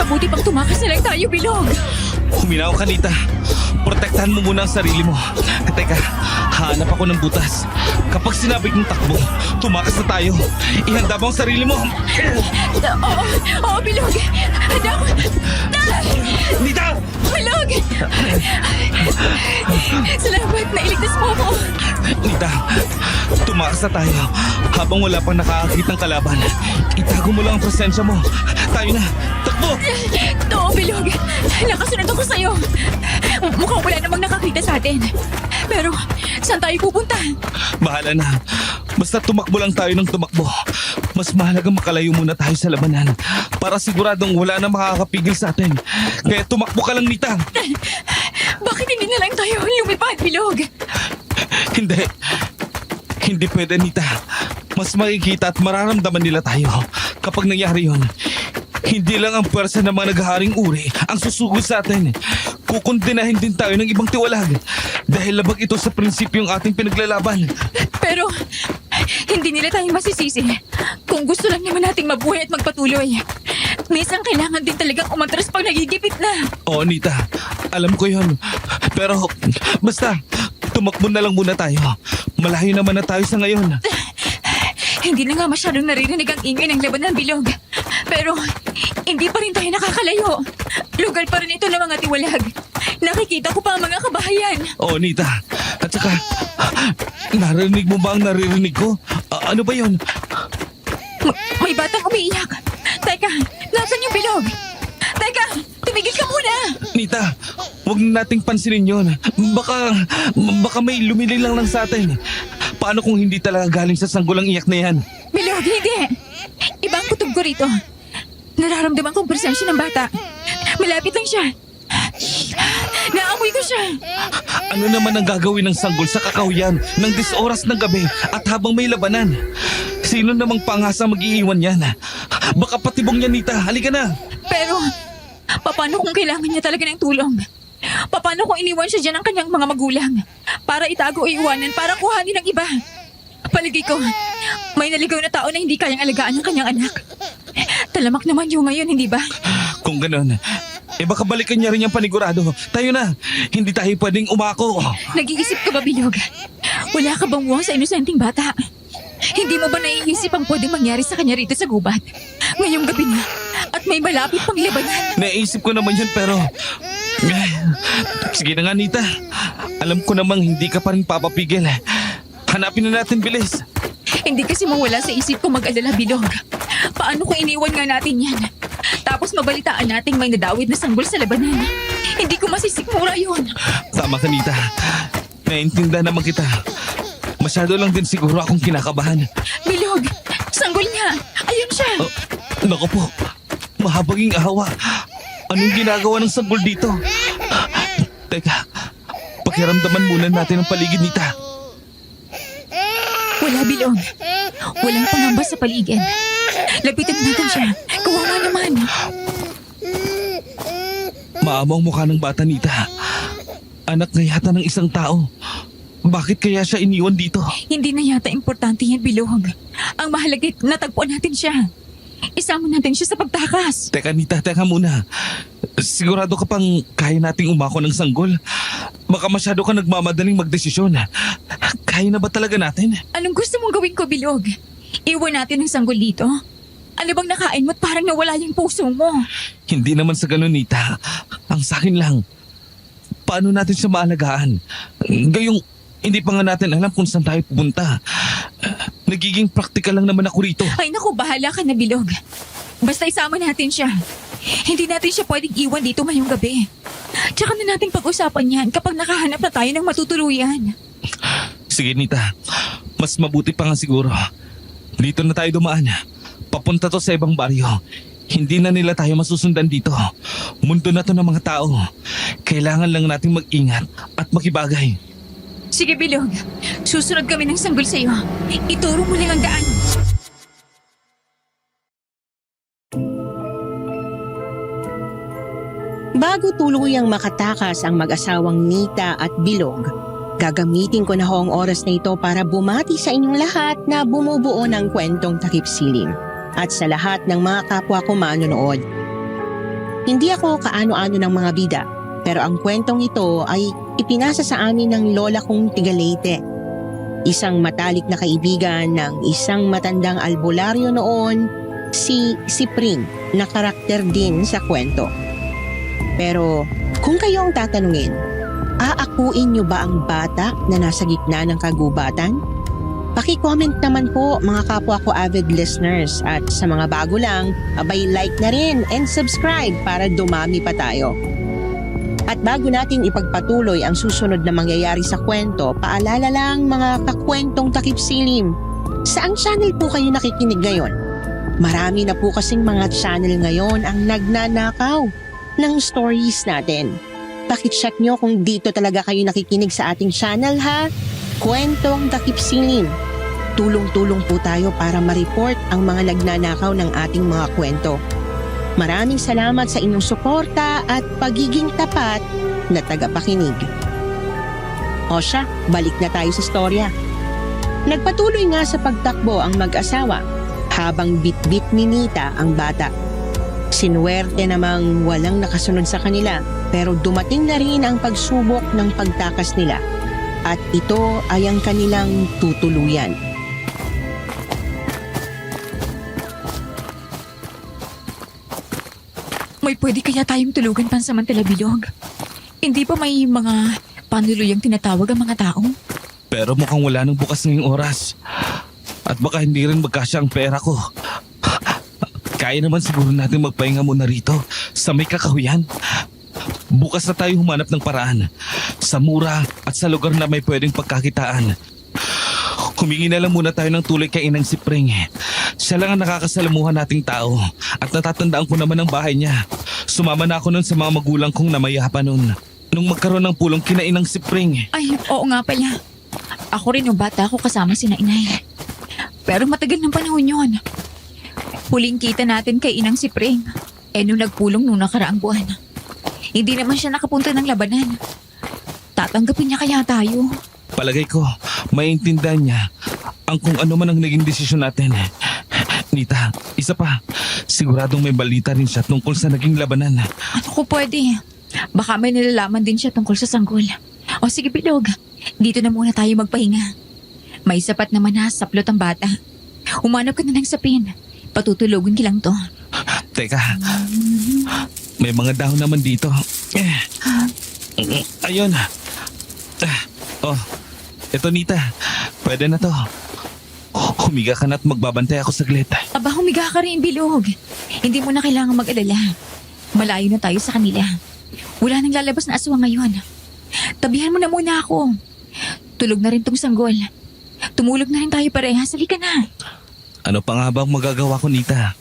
Mabuti pang tumakas na lang tayo, Bilog. Huminaw ka, Nita. Protektahan mo muna ang sarili mo. Teka, hanap ako ng butas. Kapag sinabi kong takbo, tumakas na tayo. Ihanda mo ang sarili mo. Oo, Bilog. Handa ako. Nita! Bilog! Salamat, nailigtas mo ako. Nita, tumakas na tayo. Habang wala pang nakakakit ng kalaban, itago mo lang ang presensya mo. Tayo na. Takbo! Oo, Bilog. Nakasunod ako sa'yo. Mukhang wala namang nakakita sa atin. Pero, saan tayo pupunta? Bahala na. Basta tumakbo lang tayo ng tumakbo. Mas mahalaga makalayo muna tayo sa labanan para siguradong wala na makakapigil sa atin. Kaya tumakbo ka lang, Nita. Bakit hindi na lang tayo lumipad, Bilog? Hindi. Hindi pwede, Nita. Mas makikita at mararamdaman nila tayo kapag nangyari yun. Hindi lang ang pwersa ng mga naghaharing uri ang susugod sa atin. Kukundinahin din tayo ng ibang tiwalag dahil labag ito sa prinsipyong ating pinaglalaban. Pero, hindi nila tayo masisisi. Kung gusto lang naman nating mabuhay at magpatuloy. Minsan kailangan din talagang umatras pag nagigipit na. Oo, Nita. Alam ko yun. Pero, basta, tumakbo na lang muna tayo. Malayo naman na tayo sa ngayon. Hindi na nga masyadong naririnig ang ingay ng laban ng Bilog. Pero, hindi pa rin tayo nakakalayo. Lugar pa rin ito ng mga tiwalag. Nakikita ko pa ang mga kabahayan. Oo, Nita. At saka, narinig mo ba ang naririnig ko? Ano ba yun? May batang umiiyak. Teka, nasan yung Bilog? Teka, tumigil ka muna. Nita, huwag nating pansinin yun. Baka may lumili lang sa atin. Paano kung hindi talaga galing sa sanggulang iyak na yan? Bilog, hindi. Ibang kutob ko rito. Nararamdaman kong presensya ng bata. Malapit lang siya. Naamoy ko siya. Ano naman ang gagawin ng sanggol sa kakahuyan ng 10 oras ng gabi at habang may labanan? Sino namang pangasa mag-iiwan yan? Baka patibong yan, Nita. Halika na. Pero, paano kung kailangan niya talaga ng tulong? Paano kung iniwan siya dyan ng kanyang mga magulang? Para itago o iwanan, para kuhanin ng iba? Palagay ko, may naligaw na tao na hindi kayang alagaan ng kanyang anak. Talamak naman yung ngayon, hindi ba? Kung ganun, baka balikan niya rin yung panigurado. Tayo na. Hindi tayo pwedeng umako. Nag-iisip ka ba, Bilog? Wala ka bang buwang sa inosenteng bata? Hindi mo ba naiisip ang pwedeng mangyari sa kanya rito sa gubat? Ngayong gabi na, at may malapit pang labanan. Naisip ko naman yun pero... Sige na nga, Nita. Alam ko namang hindi ka pa rin papapigil. Hanapin na natin, bilis. Hindi kasi mawala sa isip ko mag-alala, Bilog. Paano kung iniwan nga natin yan? Tapos mabalitaan nating may nadawit na sanggol sa labanan. Hindi ko masisikmura yun. Tama ka, Nita. Naiintindihan naman kita. Masyado lang din siguro akong kinakabahan. Bilog, sanggol niya. Ayun siya. Naku po, mahabaging ahawa. Anong ginagawa ng sanggol dito? Teka, pakiramdaman muna natin ang paligid, Nita. Wala, Bilog. Walang pangamba sa paligid. Lapitan natin siya. Kawawa naman. Maamo ang mukha ng bata, Nita. Anak na yata ng isang tao. Bakit kaya siya iniwan dito? Hindi na yata importante yan, Bilog. Ang mahalaga, natagpuan natin siya. Isama natin siya sa pagtakas. Teka, Nita, teka muna. Sigurado ka pang kaya nating umako ng sanggol? Baka masyado ka nagmamadaling magdesisyon. Kaya na ba talaga natin? Anong gusto mong gawin ko, Bilog? Iwan natin ang sanggol dito? Ano bang nakain mo at parang nawala yung puso mo? Hindi naman sa ganun, Nita. Ang sakin lang, paano natin siya maalagaan? Gayong hindi pa nga natin alam kung saan tayo pupunta. Nagiging praktikal lang naman ako rito. Ay naku, bahala ka na, Bilog. Basta isama natin siya. Hindi natin siya pwedeng iwan dito ngayong gabi. Tsaka na natin pag-usapan yan kapag nakahanap na tayo ng matutuluyan. Sige, Nita. Mas mabuti pa nga siguro. Dito na tayo dumaan. Papunta to sa ibang baryo. Hindi na nila tayo masusundan dito. Mundo na to ng mga tao. Kailangan lang nating mag-ingat at makibagay. Sige, Bilog. Susunod kami ng sanggol sa'yo. Ituro mo lang ang daan. Bago tuluyang makatakas ang mag-asawang Nita at Bilog, gagamitin ko na ho ang oras na ito para bumati sa inyong lahat na bumubuo ng kwentong takip silim at sa lahat ng mga kapwa ko manonood. Hindi ako kaano-ano ng mga bida, pero ang kwentong ito ay ipinasa sa amin ng lola kong tigalete. Isang matalik na kaibigan ng isang matandang albularyo noon, si Pring, na karakter din sa kwento. Pero kung kayo ang tatanungin, aakuin niyo ba ang bata na nasa gitna ng kagubatan? Paki-comment naman po mga kapwa ko avid listeners, at sa mga bago lang, abay like na rin and subscribe para dumami pa tayo. At bago natin ipagpatuloy ang susunod na mangyayari sa kwento, paalala lang mga kakwentong takip silim. Saang channel po kayo nakikinig ngayon? Marami na po kasing mga channel ngayon ang nagnanakaw ng stories natin. Pakicheck nyo kung dito talaga kayo nakikinig sa ating channel ha. Kwentong takip silim. Tulong-tulong po tayo para ma-report ang mga nagnanakaw ng ating mga kwento. Maraming salamat sa inyong suporta at pagiging tapat na tagapakinig. O siya, balik na tayo sa storya. Nagpatuloy nga sa pagtakbo ang mag-asawa habang bit-bit ni Nita ang bata. Sinuwerte namang walang nakasunod sa kanila, pero dumating na rin ang pagsubok ng pagtakas nila. At ito ay ang kanilang tutuluyan. May pwede kaya tayong tulugan pansamantala, Bilog? Hindi pa may mga panuluyang tinatawag ang mga tao? Pero mukhang wala nang bukas ngayong oras. At baka hindi rin magkasya ang pera ko. Kaya naman siguro natin magpahinga muna rito sa may kakahuyan. Bukas na tayo humanap ng paraan sa mura at sa lugar na may pwedeng pagkakitaan. Humingi na lang muna tayo ng tulay kay Inang si Pring. Siya lang ang nakakasalamuhan nating tao at natatandaan ko naman ang bahay niya. Sumama na ako nun sa mga magulang kong namayapa nun. Nung magkaroon ng pulong kina Inang si Pring. Ay, oo nga pala. Ako rin yung bata ko kasama sina inay. Pero matagal ng panahon yun. Huling kita natin kay Inang si Pring. Nung nagpulong nung nakaraang buwan. Hindi naman siya nakapunta ng labanan. Tatanggapin niya kaya tayo? Palagay ko, maintindihan niya ang kung ano man ang naging desisyon natin. Nita, isa pa, siguradong may balita rin siya tungkol sa naging labanan. Ano ko pwede? Baka may nalalaman din siya tungkol sa sanggol. O sige, Bilog. Dito na muna tayo magpahinga. May sapat naman na saplot ang bata. Humanap ka na ng sapin. Patutulugan kilang to. Teka, may mga dahon naman dito. Ayun. Oh, eto Nita. Pwede na to. Humiga ka na at magbabantay ako saglit. Aba, humiga ka rin, Bilog. Hindi mo na kailangan mag-alala. Malayo na tayo sa kanila. Wala nang lalabas na aswang ngayon. Tabihan mo na muna ako. Tulog na rin tong sanggol. Tumulog na rin tayo parehas. Halika na. Ano pa nga ba ang magagawa ko, Nita?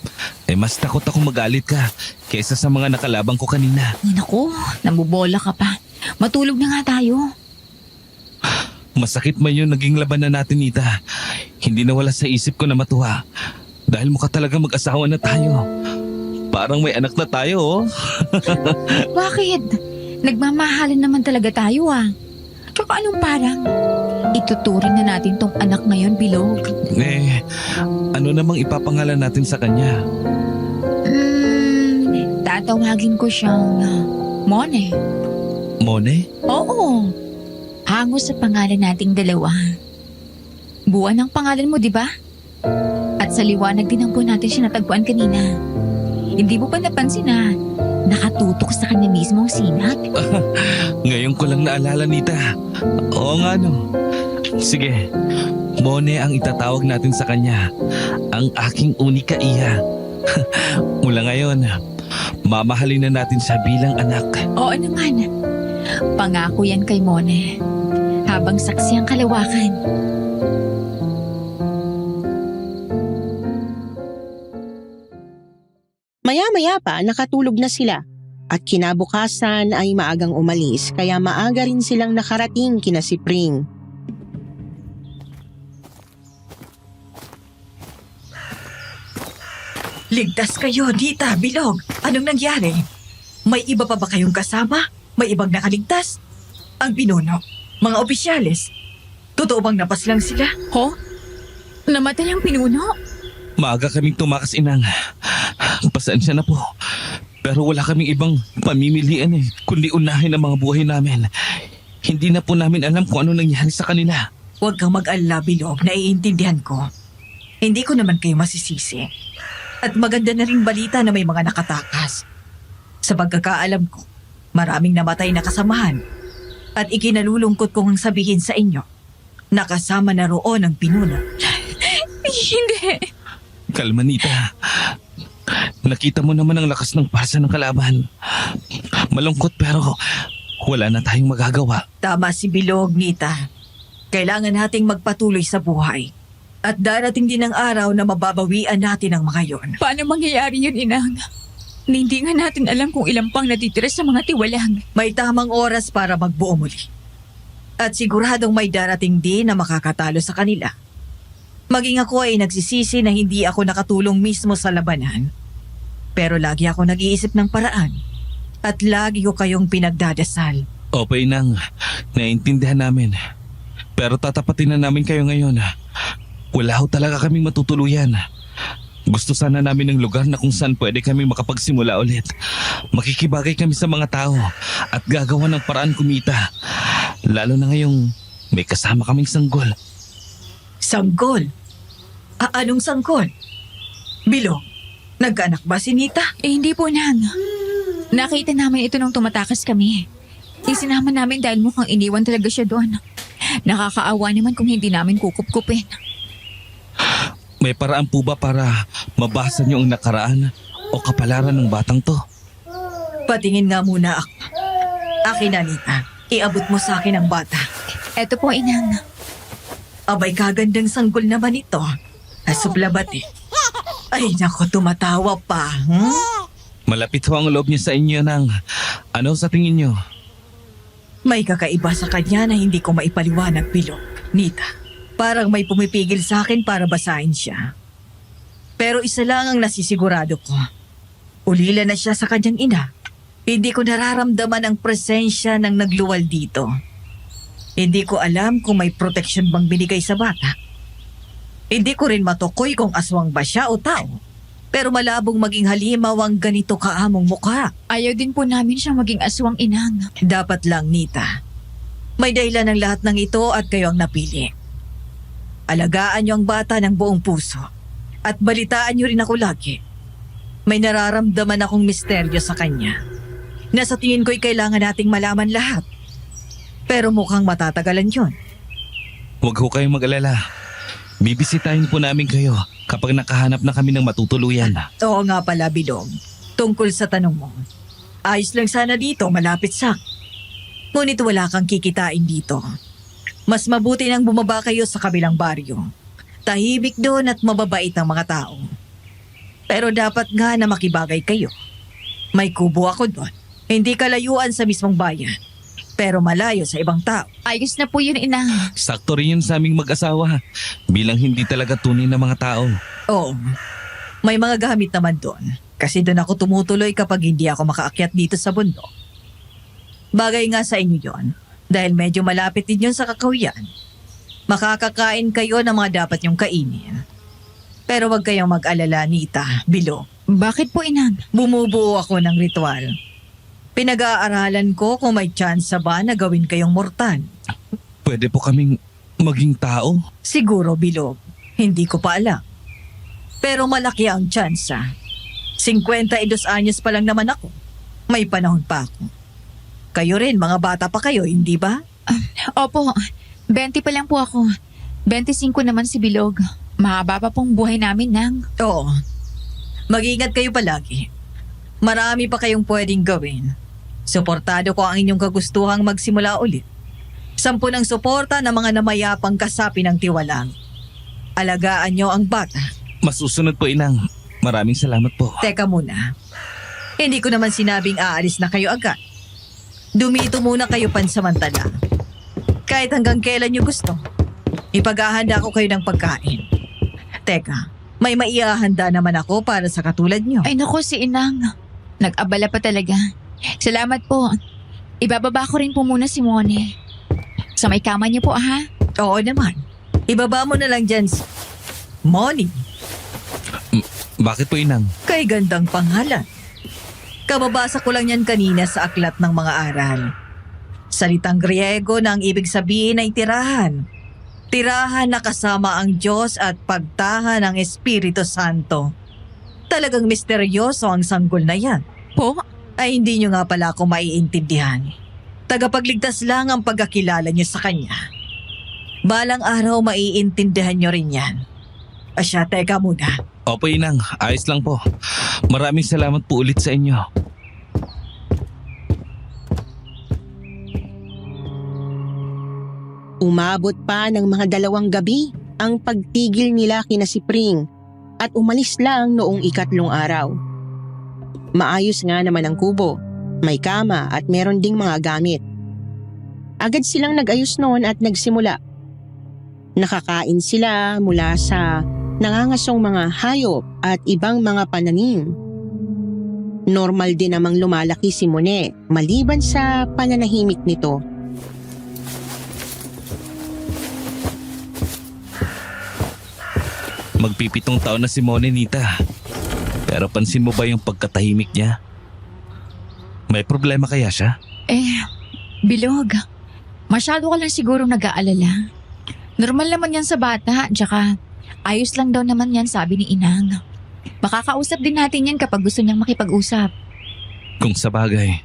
Mas takot akong magalit ka kaysa sa mga nakalabang ko kanina. Ay, naku, nabubola ka pa. Matulog na nga tayo. Masakit man yung naging labanan natin, Nita. Hindi nawala sa isip ko na matuwa. Dahil mukha talaga mag-asawa na tayo. Parang may anak na tayo, oh. Bakit? Nagmamahalan naman talaga tayo, ah. Tsaka anong parang? Ituturing na natin tong anak ngayon, Bilog. Ano namang ipapangalan natin sa kanya? Tatawagin ko siyang Mone. Mone? Oo. Hango sa pangalan nating dalawa. Buwan ang pangalan mo, di ba? At sa liwanag din ang buwan natin siya natagpuan kanina. Hindi mo pa napansin na nakatutok sa kanya mismo ang sinat? Ngayon ko lang naalala, Nita. Oo nga, no. Sige, Mone ang itatawag natin sa kanya. Ang aking unika iya. Mula ngayon, mamahalin na natin siya bilang anak. Oo naman. Pangako yan kay Mone. Habang saksi ang kalawakan. Maya-maya pa nakatulog na sila at kinabukasan ay maagang umalis kaya maaga rin silang nakarating kina si Pring. Ligtas kayo, Nita, Bilog. Anong nangyari? May iba pa ba kayong kasama? May ibang nakaligtas? Ang pinuno, mga opisyales. Totoo bang napaslang sila? Ho? Namatay ang pinuno? Maaga kaming tumakas, Inang. Pasensya na po. Pero wala kaming ibang pamimilian kundi unahin ang mga buhay namin. Hindi na po namin alam kung ano nangyari sa kanila. Huwag kang mag-alala, Bilog. Naiintindihan ko. Hindi ko naman kayo masisisi. At maganda na ring balita na may mga nakatakas. Sa pagkakaalam ko, maraming namatay na kasamahan. At ikinalulungkot kong ang sabihin sa inyo, nakasama na roon ang pinuno. Hindi. Kalma, Nita. Nakita mo naman ang lakas ng parsa ng kalaban. Malungkot pero wala na tayong magagawa. Tama si Bilog, Nita. Kailangan nating magpatuloy sa buhay. At darating din ang araw na mababawian natin ang mga yon. Paano mangyayari yun, Inang? Hindi nga natin alam kung ilang pang natitira sa mga tiwalang. May tamang oras para magbuo muli. At siguradong may darating din na makakatalo sa kanila. Maging ako ay nagsisisi na hindi ako nakatulong mismo sa labanan. Pero lagi ako nag-iisip ng paraan. At lagi ko kayong pinagdadasal. Opo, Inang. Naiintindihan namin. Pero tatapatin na namin kayo ngayon. Wala ho talaga kaming matutuluyan. Gusto sana namin ng lugar na kung saan pwede kami makapagsimula ulit. Makikibagay kami sa mga tao at gagawa ng paraan kumita. Lalo na ngayong may kasama kaming sanggol. Sanggol? Anong sanggol? Bilog, nagkaanak ba si Nita? Hindi po, Nang. Nakita namin ito nung tumatakas kami. Isinama namin dahil mukhang iniwan talaga siya doon. Nakakaawa naman kung hindi namin kukup-kupin. May paraan po ba para mabasa niyo ang nakaraan o kapalaran ng batang to? Patingin nga muna ako. Akin na, Nita. Iabot mo sa akin ang bata. Eto po, Inang. Abay, kagandang sanggol naman ito. Asuplabat eh. Ay, nako, tumatawa pa. Malapit ho ang loob niya sa inyo ng ano sa tingin niyo? May kakaiba sa kanya na hindi ko maipaliwanag, Bilog. Nita, parang may pumipigil sa akin para basahin siya. Pero isa lang ang nasisigurado ko. Ulila na siya sa kanyang ina. Hindi ko nararamdaman ang presensya ng nagluwal dito. Hindi ko alam kung may proteksyon bang binigay sa bata. Hindi ko rin matukoy kung aswang ba siya o tao. Pero malabong maging halimaw ang ganito kaamong mukha. Ayaw din po namin siyang maging aswang, Inang. Dapat lang, Nita. May dahilan ng lahat ng ito at kayo ang napili. Alagaan niyo ang bata ng buong puso. At balitaan niyo rin ako lagi. May nararamdaman akong misteryo sa kanya. Na sa tingin ko'y kailangan nating malaman lahat. Pero mukhang matatagalan yun. Huwag ho kayong mag-alala. Bibisitahin po namin kayo kapag nakahanap na kami ng matutuluyan. Oo nga pala, Bilog. Tungkol sa tanong mo. Ayos lang sana dito, malapit sa. Ngunit wala kang kikitain dito. Mas mabuti nang bumaba kayo sa kabilang baryo. Tahimik doon at mababait ang mga tao. Pero dapat nga na makibagay kayo. May kubo ako doon. Hindi kalayuan sa mismong bayan. Pero malayo sa ibang tao. Ayos na po yun, Inang. Sakto rin yun sa aming mag-asawa bilang hindi talaga tunay na mga tao. Oo. May mga gamit naman doon. Kasi doon ako tumutuloy kapag hindi ako makaakyat dito sa bundok. Bagay nga sa inyo yon. Dahil medyo malapit din yun sa kakahuyan. Makakakain kayo ng mga dapat yung kainin. Pero wag kayong mag-alala, Nita, Bilog. Bakit po, Inang? Bumubuo ako ng ritual. Pinag-aaralan ko kung may chance ba na gawin kayong mortal. Pwede po kaming maging tao? Siguro, Bilog. Hindi ko pa alam. Pero malaki ang tsansa. 52 anyos pa lang naman ako. May panahon pa ako. Kayo rin, mga bata pa kayo, hindi ba? Opo, 20 pa lang po ako. 25 naman si Bilog. Mahaba pa pong buhay namin, Nang. Oo. Mag-ingat kayo palagi. Marami pa kayong pwedeng gawin. Suportado ko ang inyong kagustuhang magsimula ulit. 10 ng suporta ng mga namayapang kasapi ng tiwalang. Alagaan nyo ang bata. Masusunod po, Inang. Maraming salamat po. Teka muna. Hindi ko naman sinabing aalis na kayo agad. Dumito muna kayo pansamantala. Kahit hanggang kailan nyo gusto. Ipag-ahanda ko kayo ng pagkain. Teka, may maihahanda naman ako para sa katulad nyo. Ay naku, si Inang. Nag-abala pa talaga. Salamat po. Ibababa ko rin po muna si Mone. Sa may kama niyo po, ha? Oo naman. Ibaba mo na lang dyan si Moni. Bakit po, Inang? Kay gandang pangalan. Kababasa ko lang yan kanina sa aklat ng mga aral. Salitang Griego na ang ibig sabihin ay tirahan. Tirahan na kasama ang Diyos at pagtahan ng Espiritu Santo. Talagang misteryoso ang sanggol na yan. Po? Ay hindi nyo nga pala ako maiintindihan. Tagapagligtas lang ang pagkakilala nyo sa Kanya. Balang araw maiintindihan nyo rin yan. Asya, teka muna. Opo, Inang. Ayos lang po. Maraming salamat po ulit sa inyo. Umabot pa ng mga 2 gabi ang pagtigil nila kina Sipring at umalis lang noong 3 araw. Maayos nga naman ang kubo, may kama at meron ding mga gamit. Agad silang nag-ayos noon at nagsimula. Nakakain sila mula sa nangangasong mga hayop at ibang mga pananim. Normal din namang lumalaki si Mone maliban sa pananahimik nito. Magpipitong taon na si Mone, Nita. Pero pansin mo ba yung pagkatahimik niya? May problema kaya siya? Bilog. Masyado ka lang siguro nag-aalala. Normal naman yan sa bata, tsaka ayos lang daw naman yan sabi ni Inang. Makakausap din natin yan kapag gusto niyang makipag-usap. Kung sa bagay,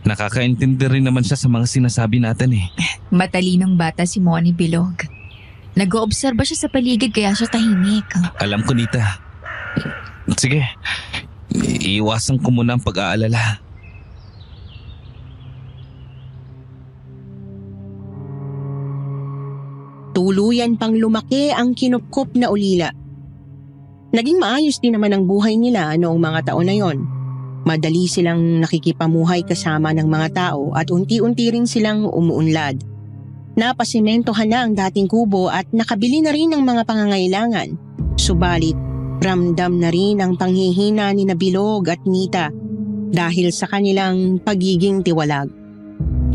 nakakaintindi rin naman siya sa mga sinasabi natin eh. Matalinong bata si Moni, Bilog. Nag-oobserba siya sa paligid kaya siya tahimik. Alam ko, Nita. Sige, iiwasan ko muna ang pag-aalala. Tuluyan pang lumaki ang kinupkop na ulila. Naging maayos din naman ang buhay nila noong mga taon na yon. Madali silang nakikipamuhay kasama ng mga tao at unti-unti rin silang umuunlad. Napasimentohan na ang dating kubo at nakabili na rin ng mga pangangailangan. Subalit, ramdam na rin ang panghihina ni Bilog at Nita dahil sa kanilang pagiging tiwalag.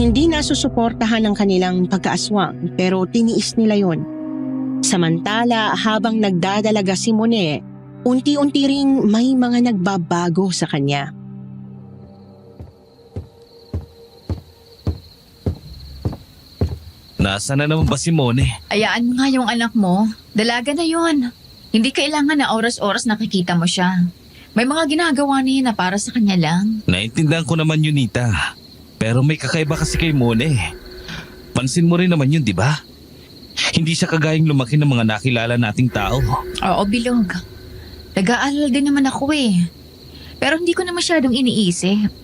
Hindi nasusuportahan ang kanilang pagkaaswang pero tiniis nila yon. Samantala habang nagdadalaga si Mone, unti-unti ring may mga nagbabago sa kanya. Nasaan na naman ba si Mone? Ayaan mo nga yung anak mo. Dalaga na yon. Hindi kailangan na oras-oras nakikita mo siya. May mga ginagawa niya na para sa kanya lang. Naintindihan ko naman yun, Nita. Pero may kakaiba kasi kay Mone. Pansin mo rin naman yun, di ba? Hindi siya kagayang lumaki ng mga nakilala nating tao. Oo, Bilog. Nag-aalala din naman ako eh. Pero hindi ko na masyadong iniisip.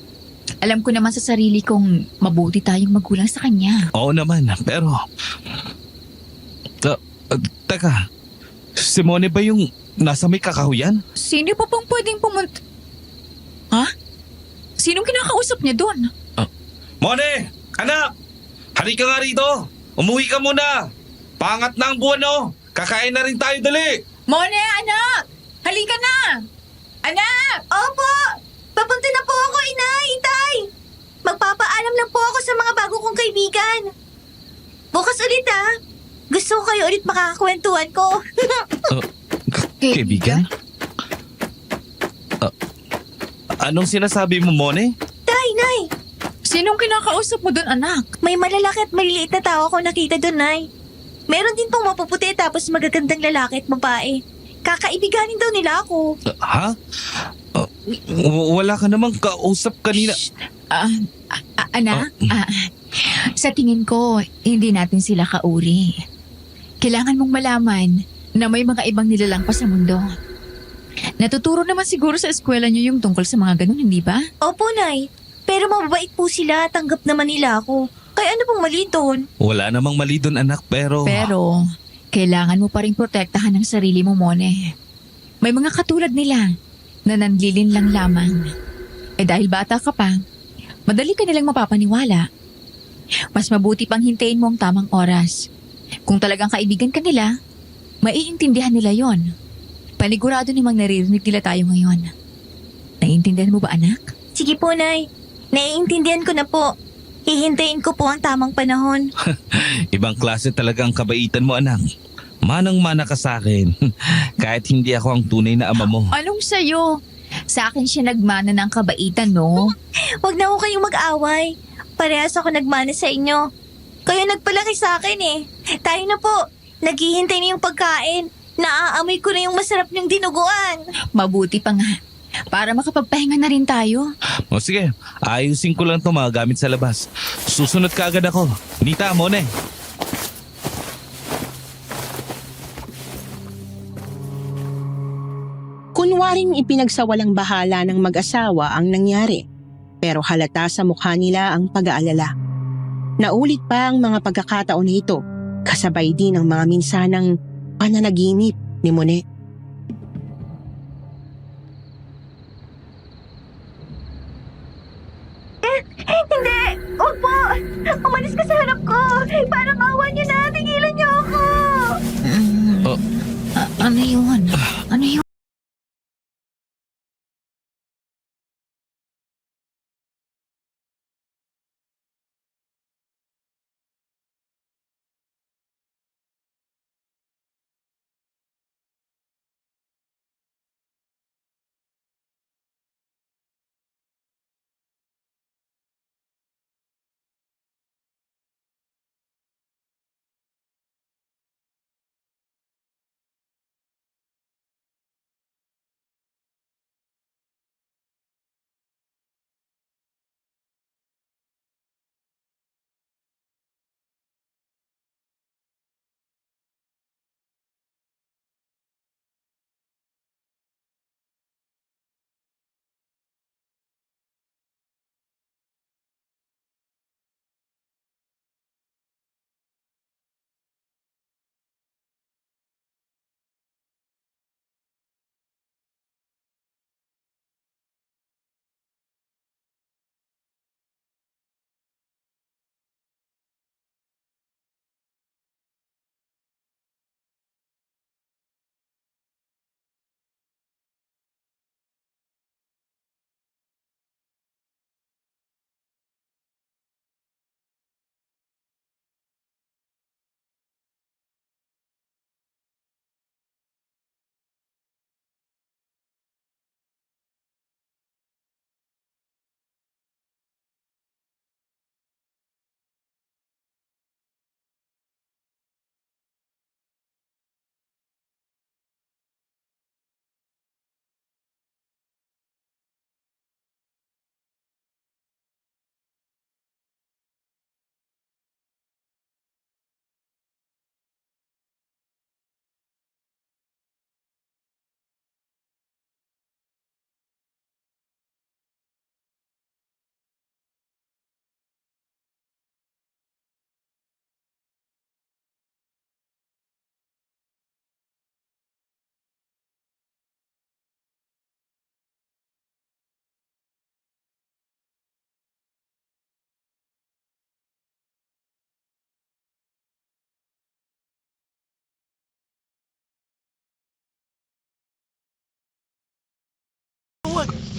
Alam ko naman sa sarili kong mabuti tayong magulang sa kanya. Oo naman, pero... Teka, si Mone ba yung nasa may kakahuyan? Sino pa pong pwedeng pumunta? Ha? Sinong kinakausap niya doon? Mone! Anak! Halika nga rito! Umuwi ka muna! Pangat na ang buwan, oh! Kakain na rin tayo, dali! Mone, anak! Halika na! Anak! Opo! Papunta na po ako, inay, itay! Magpapaalam lang po ako sa mga bago kong kaibigan. Bukas ulit, ha? Gusto ko kayo ulit makakakwentuhan ko. Kaibigan? Anong sinasabi mo, Mone? Tay, nay! Sinong kinakausap mo doon, anak? May malalaki at maliliit na tao ako nakita doon, nay. Meron din pong mapuputi tapos magagandang lalaki at babae. Kakaibiganin daw nila ako. Ha? Wala ka namang kausap kanina. Anak, sa tingin ko, hindi natin sila kauri. Kailangan mong malaman na may mga ibang nilalang pa sa mundo. Natuturo naman siguro sa eskwela niyo yung tungkol sa mga ganun, hindi ba? Opo, nay. Pero mababait po sila, tanggap naman nila ako. Kaya ano pong mali doon? Wala namang mali doon, anak, pero... Pero, kailangan mo pa rin protektahan ang sarili mo, Mone. May mga katulad nila na nanlilin lang lamang. Dahil bata ka pa, madali ka nilang mapapaniwala. Mas mabuti pang hintayin mo ang tamang oras. Kung talagang kaibigan ka nila, maiintindihan nila yon. Panigurado namang naririnig nila tayo ngayon. Naiintindihan mo ba, anak? Sige po, nay. Naiintindihan ko na po. Hihintayin ko po ang tamang panahon. Ibang klase talaga ang kabaitan mo, anak. Manang-mana ka sa akin. Kahit hindi ako ang tunay na ama mo. Anong sayo? Sa akin siya nagmana ng kabaitan, no? Huwag na ho kayong mag-away. Parehas ako nagmana sa inyo. Kayo nagpalaki sa akin eh. Tayo na po. Naghihintay na yung pagkain. Naaamoy ko na yung masarap niyong dinuguan. Mabuti pa nga. Para makapagpahinga na rin tayo. O sige, ayusin ko lang ito mga gamit sa labas. Susunod ka agad ako. Nita, Mone. Kunwaring ipinagsawalang bahala ng mag-asawa ang nangyari. Pero halata sa mukha nila ang pag-aalala. Naulit pa ang mga pagkakataon na ito, kasabay din ang mga minsanang pananaginip ni Mone. Hindi! Huwag po! Umalis ka sa harap ko! Parang awa niyo na! Tigilan niyo ako! Oh. Ano yun? Ano yun?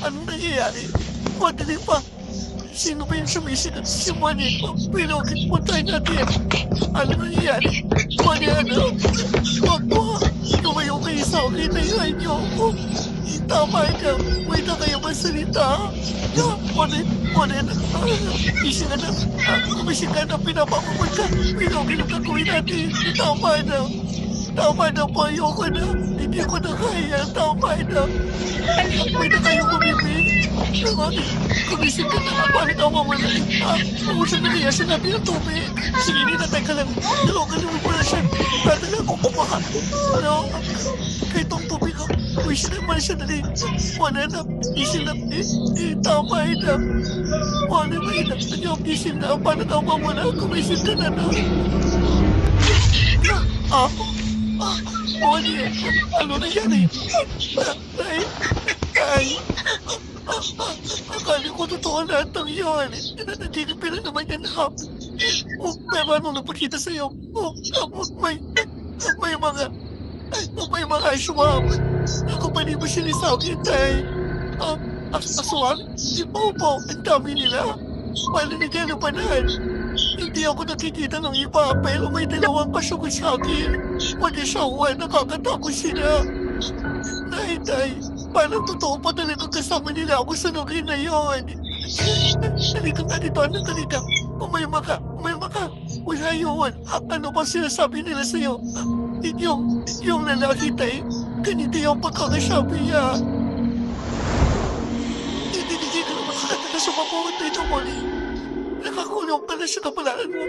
Anong nangyayari? Madali pa. Sino ba yung sumisigat si Mani? Pinokit mo tayo natin. Anong nangyayari? Mani, ano? Wag mo. Tumayo kayo sa akin. Nahihain niyo ako. Tama ka. May na kayo masalita. Mani, ising ka na. Kumising ka na. Pinapakuman ka. Pinokit ang gagawin natin. Tama na. Tama na po. Ayoko na. Hindi ko na kaya. Tama na. May na kayo kumibig. Kumising ka na. Palit ako mamalain. Uusap na niya siya natin ang tubig. Sige, ninatay ka lang. Nalokan naman mo na siya. Tatala ko kumahan. Ano? Kahit ang tubig ako. Uy, sinaman siya na rin. Wala na. Isin na. Tama na. Wala na. Isin na. Isin na. Paano ka mamala? Kumising ka na na. Moni, ano na yan eh? Akala ko totoo lahat ng yun. Nanatili naman yan ha. Pero anong napakita sa'yo? May mga aswang. Ako pa rin mo sinisawin tayo. Aswang? Di ba po? Ang dami nila. Palinigyan na panan. Hindi ako nakikita ng iba, pero may dalawang kasyong sa akin. Mag-asawa, nakakatakot sila. Nay, Parang totoo pa talaga kasama nila ako sa lugar na yun. Halika nga dito, anak, halika. Umayma ka, umayma ka. Wala yun. Ano ba sinasabi nila sa'yo? Yung lalaki tayo, ganito yung pagkakasabi niya. Hindi ka naman sa na sumabuhat dito, Molly. Nakakulong ka na sa kapalaran mo.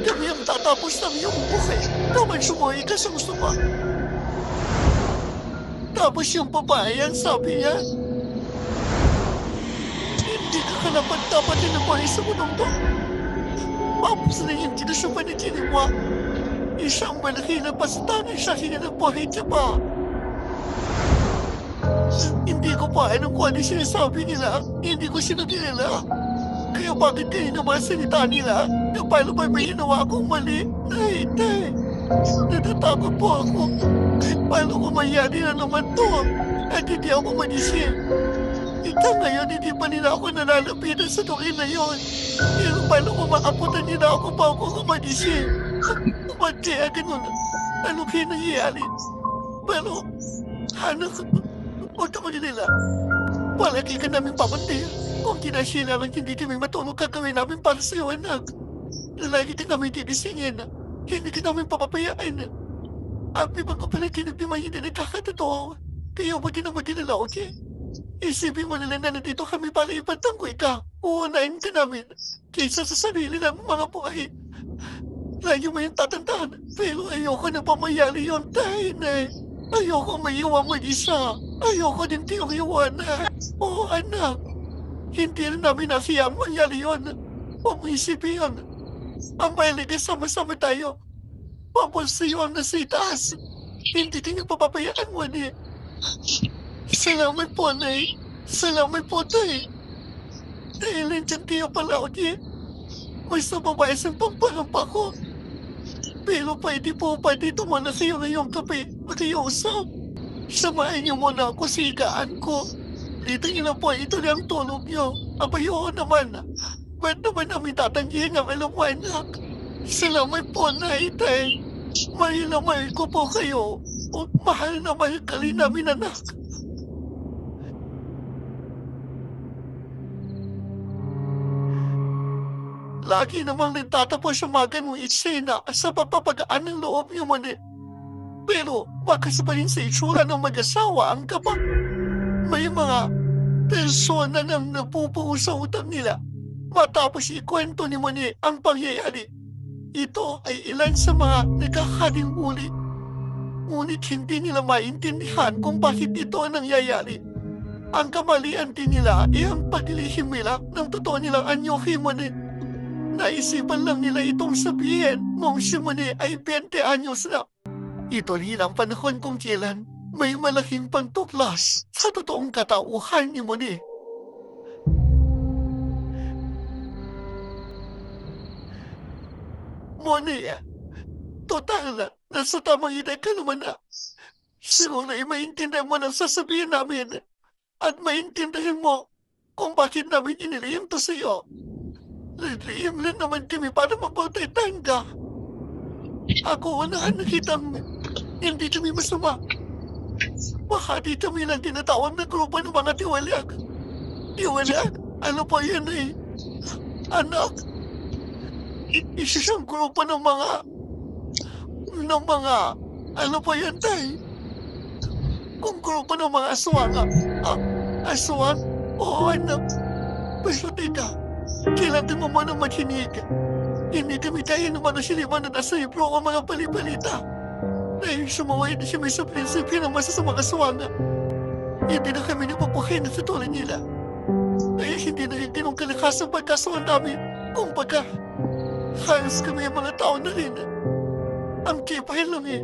Kami ang tatapos ng iyong buhay. Naman sumuhay ka sa gusto mo. Tapos yung babae ang sabi niya, hindi ka karapat-dapat na buhay sa mundong to. Tapos na yung kinasupan ni Jinimwa. Isang malaki na pastanay sa hinanang buhay niya pa. Hindi ko pa alam kung ano sinasabi nila. Hindi ko sila kilala. Kaya bakit kayo naman salita nila? Na paano ba may ginawa akong mali? Tay. Natatakot po ako. Kahit paano ko mayari na naman to. At hindi ako manisip. Ito ngayon, hindi pa nila ako nalalapitan sa tukin na yun. Pero paano ko maabutan nila ako pa ako manisip? Ba't kaya ganun? Ano kaya nangyayari? Pero, huwag ako nila. Palagi ka namin papantay. Kung kinasila lang hindi kami matulog gagawin namin para sa'yo, anak. Lagi ka namin tinisingin. Hindi ka namin papapayaan. At may mga palaginip ni May hindi nagkakatotoo. Kaya huwag ka na mag-alala, okay? Isipin mo nila na nandito kami para ipatanggoy ka. Uunahin ka namin. Kaysa sa sarili ng mga buhay. Lagi mo yung tatandaan. Pero ayoko na pamayari yun, tayo na. Ayoko maiwan mag-isa. Ayoko din tiyong iwanan. Oo, anak. Hindi rin namin nasiyang mangyari yun. Huwag mo isipin yun. Ang mahalaga sama-sama tayo. Papunsiyon na sa itaas. Hindi din yung papapayaan mo, ni. Salamat po, Nay. Salamat po, Tay. Dahil nandiyan kayo pala, okay? May sa babae sa pagparampa ko. Pero pwede po pa dito muna kayo ngayong gabi. Makiusap. Samahin niyo muna ako sa higaan ko. Dito niyo lang po, ito lang tulog niyo. Abay, oo naman. Ba't naman namin tatanggihin ang alam mo, anak? Salamat po, Nay, Tay. Mahal na mahal ko po kayo. O mahal na mahal ka rin namin, anak. Lagi namang nagtatapos sa mga ganong eksena sa papapagaan ng loob niyo man eh. Pero baka sabihin sa itsura ng mag-asawa ang kaba. May mga persona nang napupuo sa utang nila matapos ikwento ni Moni ang pangyayari. Ito ay ilan sa mga nagkakaring uli. Ngunit hindi nila maintindihan kung bakit ito ang nangyayari. Ang kamalian din nila ay ang paglilihim nila ng totoo nilang anyo kay Moni. Naisipan lang nila itong sabihin noong si Moni ay 20 anyos na. Ito rin ang panahon kung kailan may malaking pagtuklas sa totoong katauhan ni Moni. Moni, total na, nasa tamang edad ka naman na. Siguro ay maintindihan mo ng sasabihin namin at maintindihan mo kung bakit namin inilihim to sa'yo. Nilihim lang naman kami para mapatay tanda. Ako unahan nakitang hindi kami masama. Baka di kami lang tinatawag na grupo ng mga tiwalag. Tiwalag? Ano pa yan eh? Anak, isa siyang grupo ng mga ano pa yan tay? Kung grupo ng mga aswang. Aswang? Oo anak. Basta teka, kailangan mo muna makinig. Hindi kami tayo naman na siliman na nasa libro o mga palibalita. Dahil sumaway na siya may sa prinsipyo ng masasamang aswang. Hindi na kami napapahay na sa tulad nila. Kaya hindi na rin tinong kalakas ang pagkasuhan namin. Kumbaga, halos kami ang mga tao na rin. Ang kipay lang eh.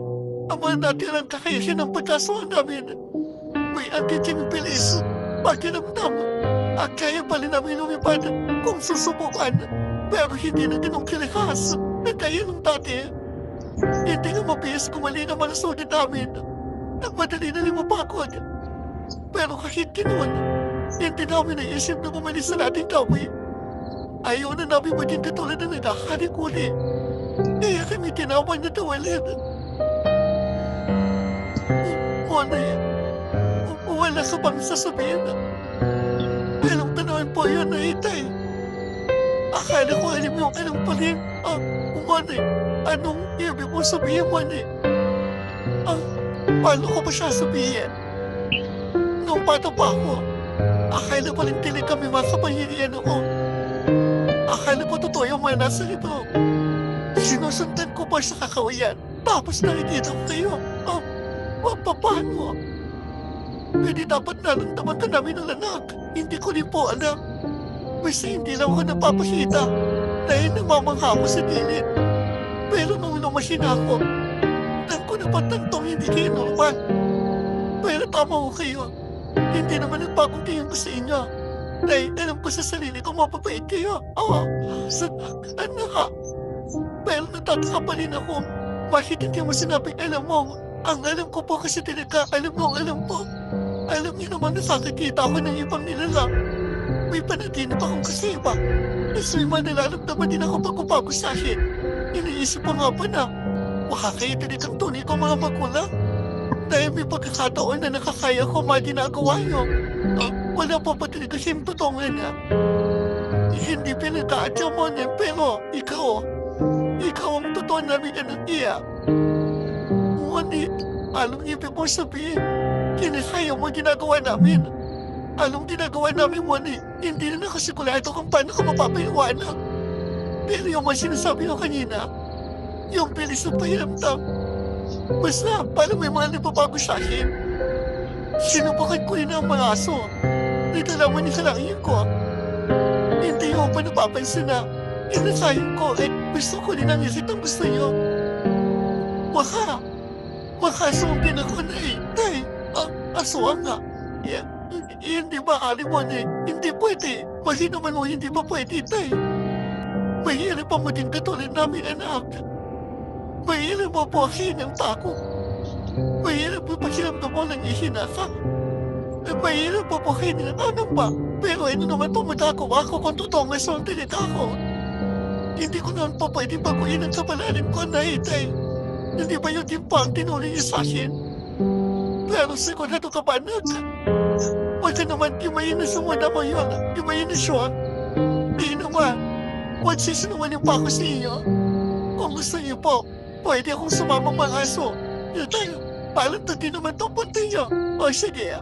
Ang mga natirang kakayasin ng pagkasuhan namin. May antiting bilis. Pakiramdam. At kaya pala namin lumipad kung susubukan. Pero hindi na tinong kalakas na kaya ng dati. Hindi nga mabihis kumali ng mga sulit namin. Nagmadali na limapakod. Pero kahit ganoon, hindi namin naisip na bumalis sa nating gawi. Ayaw na namin maging katulad na nagkakarik uli. Kaya kami tinawag na tawalin. Wala wala ka bang sasabihin? Anong tanawin po yun na itay? Akala ko alam mo anong paling. Mani, anong ibig mo sabihin, Mani? Paano ko ba siya sabihin? Nung bata pa ako, akala pa rin tinig kami makapangyarihan ako. Akala ko totoo yung mga nasa libro. Sinusundan ko pa sa kakawayan, tapos nakikita ko kayo. Paano? Hindi dapat naramdaman ka namin ng anak. Hindi ko rin po alam. Basta hindi lang ako napapakita dahil namamangha ako sa gilid. Pero nung lumasin ako, alam ko na patantong hindi kayo normal. Pero tama ko kayo. Hindi naman nagpagong tingin ko sa inyo. Dahil alam ko sa sarili ko mapapait kayo. Anak. Pero natataka pa rin ako. Bakit hindi mo sinabing alam mo? Ang alam ko po kasi talaga, alam mo, alam po. Alam niyo naman na nakikita ako ng ibang nilalang. May panaginip akong kasama. Tapos may manalaramdaman din ako pagkupago sa akin. Iniisip ko nga pa na, baka kayo talagang tunay ko mga magulang. Dahil may pagkakataon na nakakaya ko mga ginagawa niyo. Wala pa ba talaga siyang totoong na? Hindi pinag-aadya mo niya, pero ikaw ang totoo namin anak niya. Ngunit, anong ibig mo sabihin? Kinakaya mo ginagawa namin. Anong ginagawa namin, Wani? Hindi na nakasigurado kung paano ka mapapaiwanan. Pero yung mga sinasabi ko kanina, yung bilis ng pahiramdam, basta parang may mga nababago sa akin. Sinubukan ko rin ang mga aso. Nagdalaman ni kalangin ko. Hindi ko pa napapansin na inasahin ko at gusto ko rin ang isit ang gusto niyo. Makasumpin ako na tay. Aswang nga. Hindi maaari mo na hindi pwede. Mali naman mo hindi pa pwede tay. Mahirap pa mo din katulad namin anak. Mahirap mo po akin ang tako. Mahirap mo pakiramdam mo ng ihinasa. Mahirap mo po akin ng anak pa. Pero ano naman pumunta ako kung totoo nga sa tinita ako. Hindi ko naman pa pwede baguhin ang kapalaran ko na itay. Hindi ba yun din pa ang tinuloy niya sa akin? Pero sigurado ka ba anak? Huwag ka naman kimayin na sumuna mo yun. Kimayin na siya. Di naman. Huwag sisinungaling pa ako sa iyo. Kung gusto niyo po, pwede akong sumamang mga aso. Yun tayo. Paano to di naman itong punti niyo? O sige.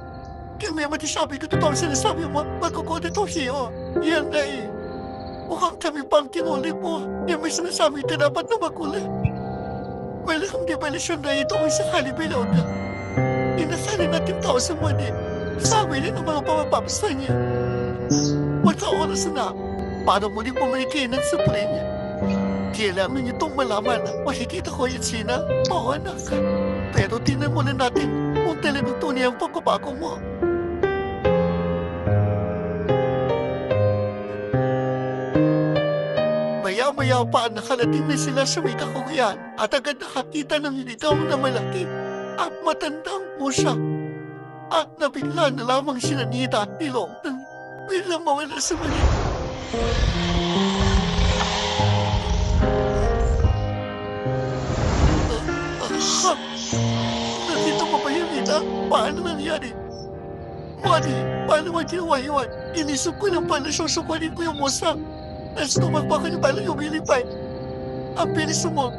Kaya may matisabi ko totoo sinasabi mo, magkukulit ko siyo. Yan na eh. Mukhang kami pang kinulit mo. Yung may sinasabi ka dapat na makulit. Wala kang debalasyon na ito kung sakali bilog. Inasali natin tao sa mani. Sabi rin ang mga pamapapasa niya. Magka-oras na, para muli bumalik kayo ng supply niya. Kailangan niyo itong malaman. Makikita ko yan sina. Oo anak. Pero tingnan muna natin kung talagang tunay ang pagbabago mo. Maya-maya pa nakalating na sila sa may kakuyan at agad nakakita ng litaw na malaki at matandang musa. At nabigla na lamang sila Nita at Nilong nang biglang mawala sa mali. Nandito pa ba yun, Nita? Paano nangyari? Mani, paano mo ginawa yun? Inisip ko ng pala susukunin ko yung musa. Tapos tumagpa ka niya palang lumilipay. Ang bilis mo,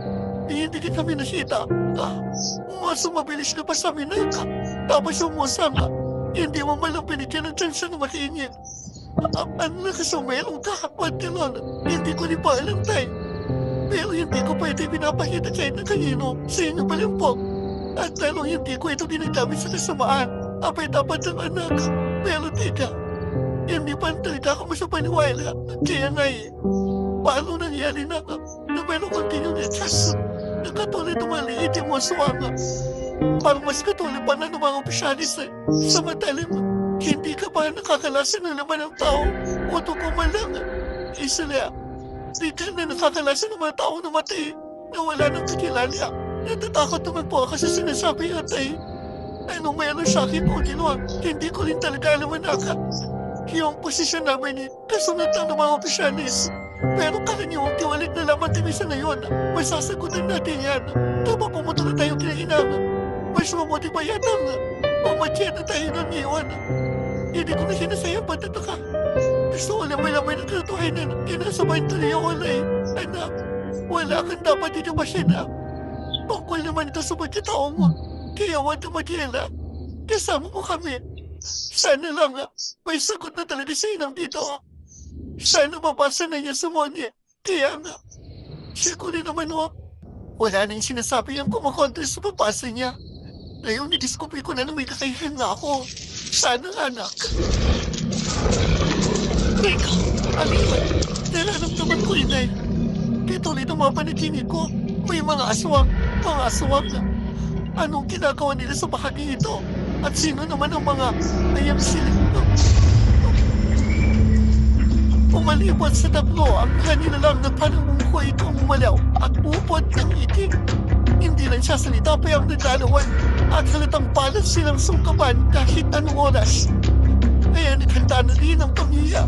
hindi ka kami nakita. Mas mabilis ka pa sa amin na ka. Tapos yung musa nga, hindi mo malang binigyan ng chance na makiingin. Ano na kasumelong ka, Pantilon? Hindi ko rin pa alam tayo. Pero hindi ko pwede pinapakita kayo na kanino sa inyo pa lang po. At lalong hindi ko ito ginagamit sa kasamaan. Apay dapat ng anak. Pero teka, hindi pa talaga ako masapaniwala. Kaya nga eh, paano nangyari na meron kang tinulitas na katulad ng maliit yung mga suwanga. Parang mas katulad pa na ng mga opisyalis eh. Samantalang, hindi ka pa nakakalasan ng laman ng tao o tukuman lang. Isala, di ka na nakakalasan ng mga tao na matay na wala nang kakilala. Natatakot naman po ako sa sinasabi atay. Anong mayroon sa akin o ginawa, hindi ko rin talaga alam manaka. Yung posisyon namin eh, kasunod ng mga opisyalis. Pero karaniwang tiwalit na lamang timisa na yun. Masasagutan natin yan. Tama pumunta na tayo kinahinang. Mas mabuti pa yata nga. Pumatya na tayo ng iwan. Hindi ko na sinasayang pagtataka. Gusto ko lang malaman ng katotohanan. Kinasabay tuloy ako na Anak, wala kang dapat dito ba siya na? Tungkol naman ito sa pagkatao mo. Kaya huwag na mag-iala. Kasama mo kami. Sana lang may sagot na talaga sa inang dito. Sana mabasa na niya sa Moni. Kaya nga, siya ko rin naman wala nang sinasabi ang kumakontra sa pabasa niya. Ngayon, nidiscover ko na may kakayahan na ako. Sana, anak. Teka, ano yun? Nararamdaman ko, inay. Pituloy na mga panaginip ko. May mga aswang na. Anong ginagawa nila sa bahagi ito? At sino naman ang mga ayang silip ko? Umalipat sa tatlo, ang kanina lang na panangungo itong umalaw at upot ng itim. Hindi lang siya salita pa ang nagdalawan at halatang palas silang sungkapan kahit anong oras. Kaya naghanda na rin ang pamilya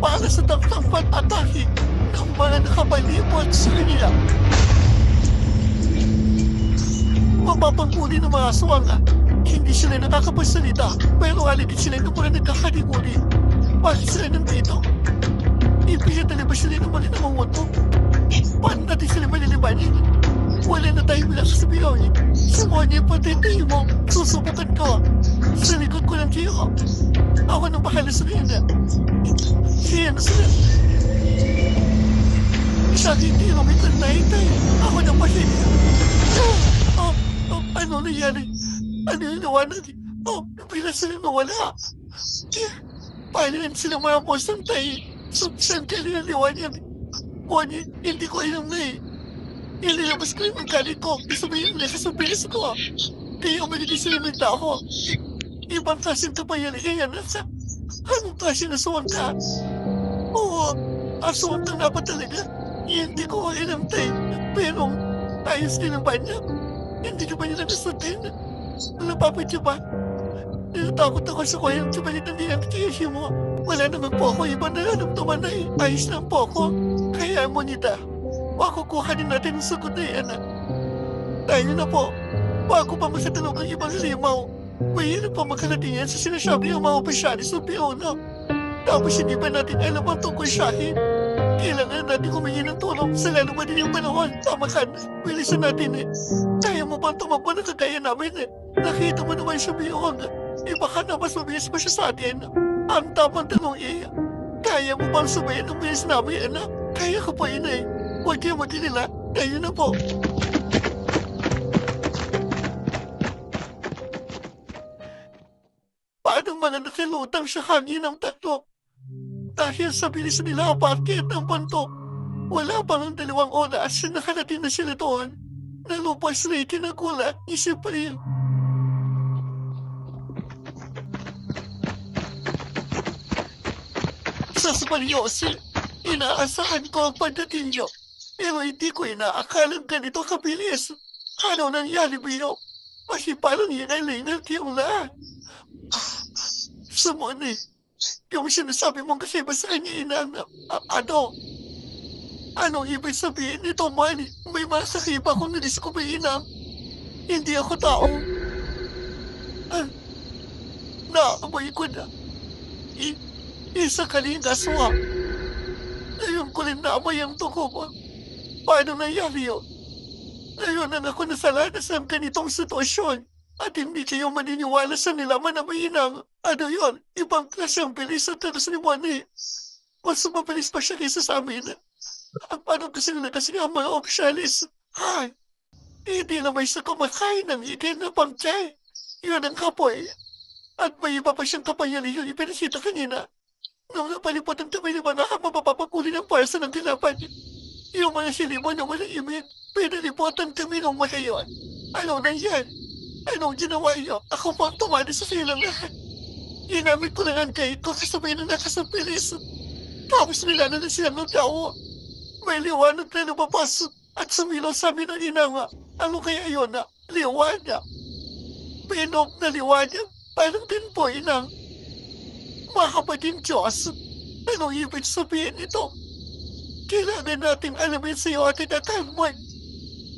para sa tangtangpat atake ng mga nakapalipot sa kanila. Mapapanghuli ng mga aswang hindi sila nakakapagsalita pero aligid sila ng mga nagkakaliguri. Bakit sila nandito? Ipilit na ba sila ng mga nangunguto? Paano natin sila malilibanin? Wala na tayo bilang sasabihin. Semuanya patintay mo. Susubukan ko. Sa likod ko ng tiyo. Ako nang bahala sa kanya. Siya na sila. Sa akin tiyo may tanay-tay. Ako nang pahiya. Ano nangyari? Ano yung nawanan? Bila sila nawala. Paano rin sila mga posang tayo? Saan ka rin ang liwanyan? Moni, hindi ko alam na Inilabas ko yung galit ko. Sabihin nila sa bilis ko. Kaya umagigisilin ako. Ibang klaseng kapayan kaya nasa. Anong klase na suwang ka? Oo, aswang ka nga pa talaga. Hindi ko alam tayo. Pero ayos din ang banyak. Hindi ka ba niya nagasatin? Napapit niya ba? Natatakot ako sa kuyang tumalit ng nilang kiyasya mo. Wala naman po ako ibang nararamdaman na ayos lang po ako. Kaya mo nita. Makukuhanin natin ang sagot na yan. Tayo na po. Bago pa makatanong ang ibang limaw. Mahirap pa magkalatingan sa sinasabi ng mga opisyalis ng Piona. Tapos hindi pa natin alam ang tungkol sa akin. Kailangan natin humingi ng tulong sa lalo ba din yung panahon. Tama ka na. Bilisan natin Kaya mo bang tumakbo na kagaya namin Nakita mo naman siya Piona. Baka na mas mabilis pa siya sa atin. Ang tamang tanong kaya mo bang sabayan ang bilis namin Kaya ka pa Huwag kayo mag-ilala. Kayo na po. Paano mga nakilutang sa hangin ng tatlo? Dahil sa bilis nila apakit ng pantok. Wala pang ang 2 oras na nakarating na sila doon. Nalupas na itinagulat ni si Priel. Sa Spariosi, inaasahan ko ang pagdating niyo. Pero hindi ko inaakalang ganito kabilis. Ano nangyari Bio? Kasi parang hinalay ng tiyong lahat. Samon yung sinasabi mong kasi ba sa kanya Anong ibig sabihin nito man? May masakit ba akong nadiscover hindi ako tao. Naamoy ko na. Isa kaling aswa. Ngayon ko rin naamoy ang tuko mo. Paano nangyari yun? Ngayon na ako nasalanas ng ganitong sitwasyon at hindi kayo maniniwala sa nilaman na may yun, ibang klase ang bilis at talas ni Moni. Mas mabilis pa siya kaysa sa amin. Paano kasi nila kasi ang mga opisyalis? Hindi naman siya kumakain ng itin na pangkay. Yun ang kapoy. At may iba pa siyang kapayali yung ipinasita kanina. Nung napalipot ang tamay naman mapapapakuli ng parsa ng tilapan. Yung mga silimo na walang imit, pinalipotan kami ng magayon. Ano na yan? Anong ginawa niyo? Ako pa ang tumali sa silang lahat. Ginamit ko lang ang kahit ko kasabay na nakasampilis. Tapos nilala na silang ng tao. May liwanag na lumabas at sumilaw sa amin ang inanga. Ano kaya yun liwanag? Pinog na liwanag? Parang din po mga kapatid Diyos. Anong ibig sabihin ito? Kailangan nating alamin sa iyo at itatangon.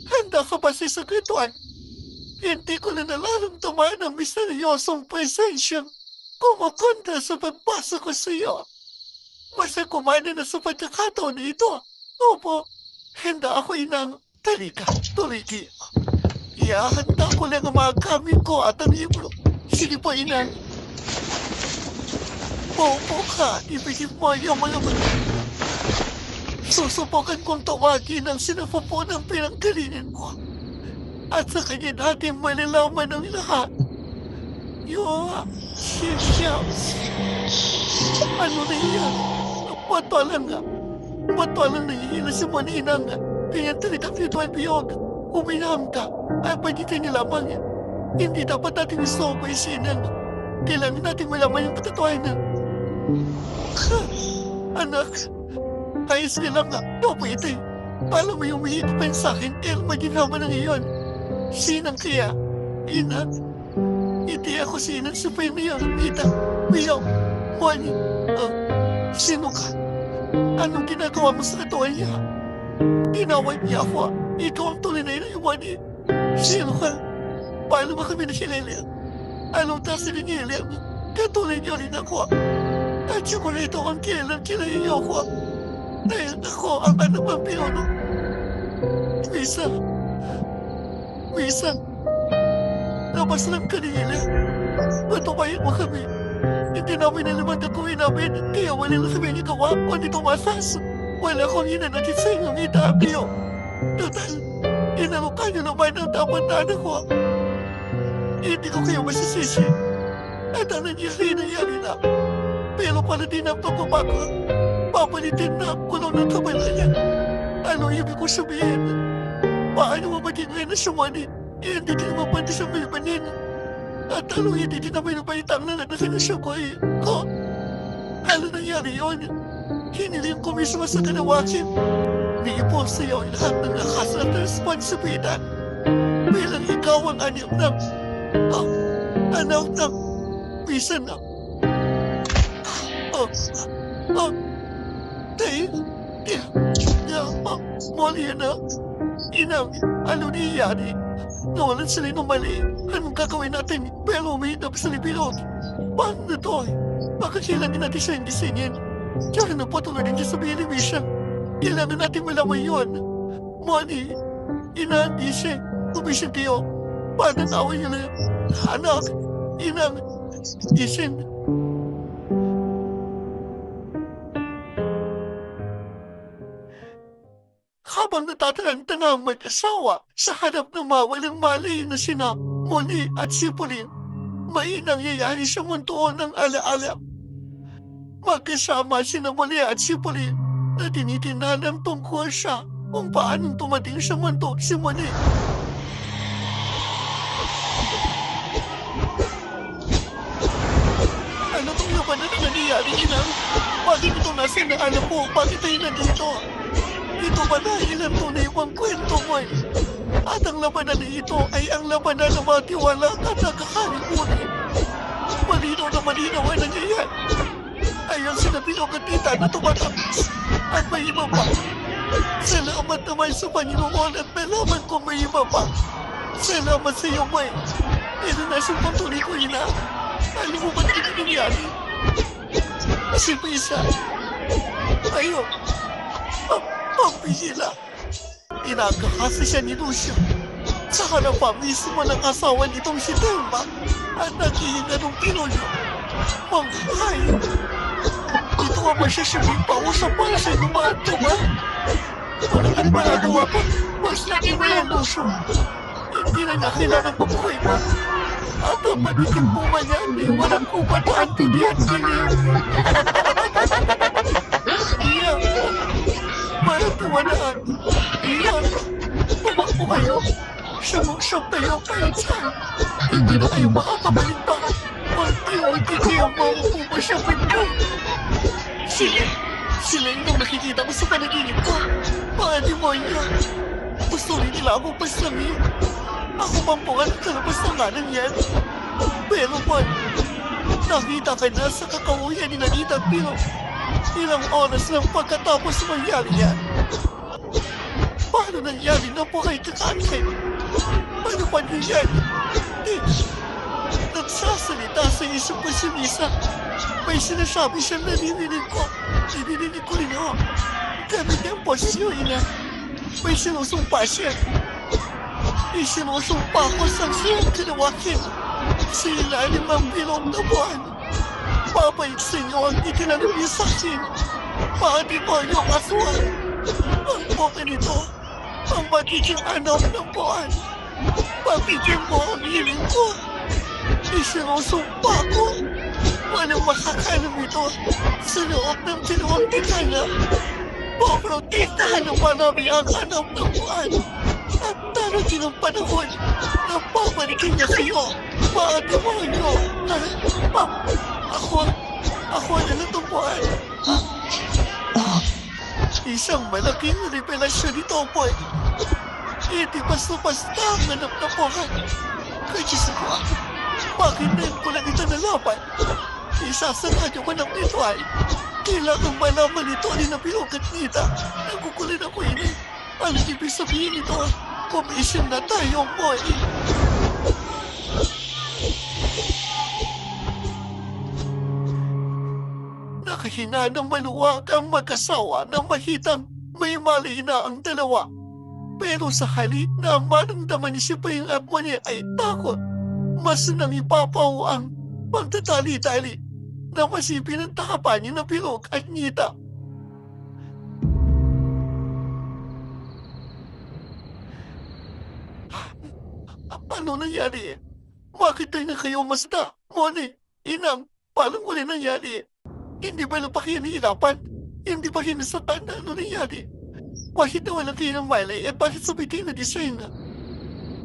Handa ka ba sa sagutuan? Hindi ko na nararamdaman ang misteryosong presensyang kumukontra sa pagpasok ko sa iyo. Basta kumana na sa pagkakataon na ito. Opo, handa ako inang talika, tuliki. Iahanda ko lang ang mga gamit ko at ang libro. Sige po, inang. Opo ka, ibigin mo yung mga susubukan kong tawagin ang sinapupo ng pinanggalingan ko. At sa kanya natin malalaman ang lahat. Ano na yan? Patualan nga. Patualan nangihila si Manina nga. Kaya talagang nito ay biyog. Uminaham ka. Ay pagkita niya lamang. Hindi dapat natin gusto ko isinang. Kailangan natin malaman yung katotohanan. Anak, ayos ka lang nga. Pwede. Alam mo yung umihi pa sa akin. Kaya maginawa na ngayon. Sinang kaya? Inang. Hindi ako sinang sa pamilya. Kita. Biyaw. Mani. Sino ka? Anong ginagawa mo sa katawan niya? Tinawag niya ako. Ikaw ang tulinay na yung Mani. Sino ka? Paano ba kami nakilala? Anong tasa ni Nilem? Katulad niyo rin ako. At sikurito ang kailan kinaiyo ko. Dahil ako ang anak ng piyono. Minsan, labas lang kanila. Matumayan mo kami. Hindi namin naman na gawin namin. Kaya wala lang kami nagawa o di tumasas. Wala akong hinanakit sa inyong itabyo. Total, inalukan niyo naman ang dapat na anak ko. Hindi ko kayo masisisi. At ang nangyari na. Pero pala din ang pagbabago. Papalitin na ang kulong ng kabalaya. Ano ibig ko sabihin? Paano mo maging relasyon Mani? Hindi ka naman pwede sa mayabanin. At ano hindi din naman nabaitang na relasyon ko eh. Ano nangyari yun? Hiniling ko mismo sa kanawakin. Niipon sa iyo ang lahat ng lakas at responsibilidad. Bilang ikaw ang anak ng bisa na. Mali na. Inang, ano nangyayari? Nawalan sila ng mali. Anong gagawin natin? Pero umihintap sa libirot. Paano na to? Baka kailangan natin siya indisenyin. Tsaka napatuloy din siya sa bilibisan. Kailangan natin malaman yun. Mani, inandi siya. Umisin kayo. Paano nawin niya na? Anak, inang, isin. Habang natatarantang ang mag-asawa sa harap ng mawalang malay na sina Moni at Sipulin, may nangyayari sa mundo ng alaala. Magkasama sina Moni at Sipulin na tinitinanang tungkol siya kung paanong tumating sa mundo si Moni. Ano itong labanan na nangyayari, Inang? Bakit ito nasa na alam ko? Bakit tayo nandito? Ito ba dahil ang tunay mong kwento mo eh? At ang labanan na ito ay ang labanan ng mga tiwala at nagkakalimunin. Malinaw na malinaw ang nangyayari. Ayon sa pinagkatita na tumatapos at may iba pa. Salamat naman sa Panginoon at nalaman ko may iba pa. Salamat sa iyo, May. Inanasin kong tuloy ko, Ina. Alam mo ba't ito nangyari? Si Pisa. Ayun. Ang bihila. Inagkakasa siya ni Lucio. Sa harapan mismo ng asawa nitong si Telma at naghihinga ng pinulo. Manghay. Ito ang masyasabing pausap para sa inyo mga tuma. Wala kang magagawa pa. Mas lagi mo yan, Lucio. Hindi na niya kailangan mabuhay mo. At ang magiging puma niya ay walang upat na antidiyan kilim. Iyan. Maratuwanaan. Iyan. Tumakbo kayo. Siyamong-siyam tayo kahit saan. Hindi na kayo makakabalik pa. Unti-unti kayo mamupupa siya pinto. Sila yung nakikita ko sa panaginip ko. Mga demonyo. Gusto rin nila akong paslamin. Ako bang po ang kalabas ng ngalan yan? Pero man, nakita ka na sa kakauyan ni Nanita Pio. Ilang oras lang pagkatapos mangyari yan. Paano nangyari na po kay Kakakay? Ano pa niya yan? Nagsasalita sa isip ko si Misa. May sinasabi siyang naririnig ko. Naririnig ko rin ako. Gamit niya ang posisyon, ina. May sinusumpa siya. Isinusumpa ko sa siyang kinawakin. Sa ilalim ng bilog na buwan. Babalik sa inyo ang itinanong niya sa akin. Pati ko yung aswang. Ang buka nito, ang magiging anak ng buwan. Pabigyan mo ang hiling ko. Isinusumpa ko. Walang makakalam ito sa loob ng dalawang dekada. Poprotektahan ng marami ang anak ng buwan. At darating ang panahon na babalikin niya kayo, mga demonyo. Ako na natubuan. Isang malaking revelasyon ito, boy. Hindi basta-basta ang anak ng buwan. Kaya ko, bakit na ko lang ito nalaman? Isasangan yung anak nito ay kailangan malaman ito ni Nabilogat Nita. Nagugulan ako ini. Ang ibig sabihin nito, komisyon na tayo, boy. Nakahina ng maluwag ang mag-asawa ng mahitang may mali na ang dalawa. Pero sa halip na maramdaman ni si Pring Abmoni ay takot, mas nang ipapaw ang pagtatali-tali na masipin ang takapan ni Nabilog at Nita. Ano nangyari? Bakit tayo na kayo masda? Moni, inang, paano ko rin nangyari? Hindi ba na pa kayo nahirapan? Hindi ba kayo nasatan na ano nangyari? Bakit nawalan kayo ng malay at bakit sabay kayo na design na?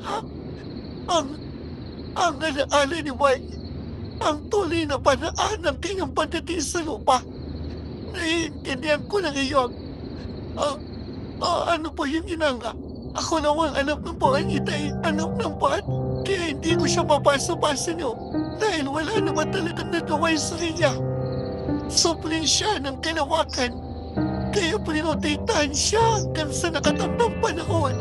Ha? Ang alaala ni Mike, ang tuloy na panaan ng kanyang pagdating sa lupa. Naiintindihan ko na ngayon. Ano po yung inanga? Ako lang ang anak ng pangangita ay anak ng buwan. Kaya hindi ko siya mapasa-pasa niyo. Dahil wala naman talagang nagawa sa kanya. Sobrang siya ng kalawakan. Kaya pinotektahan siya hanggang sa nakatandang panahon.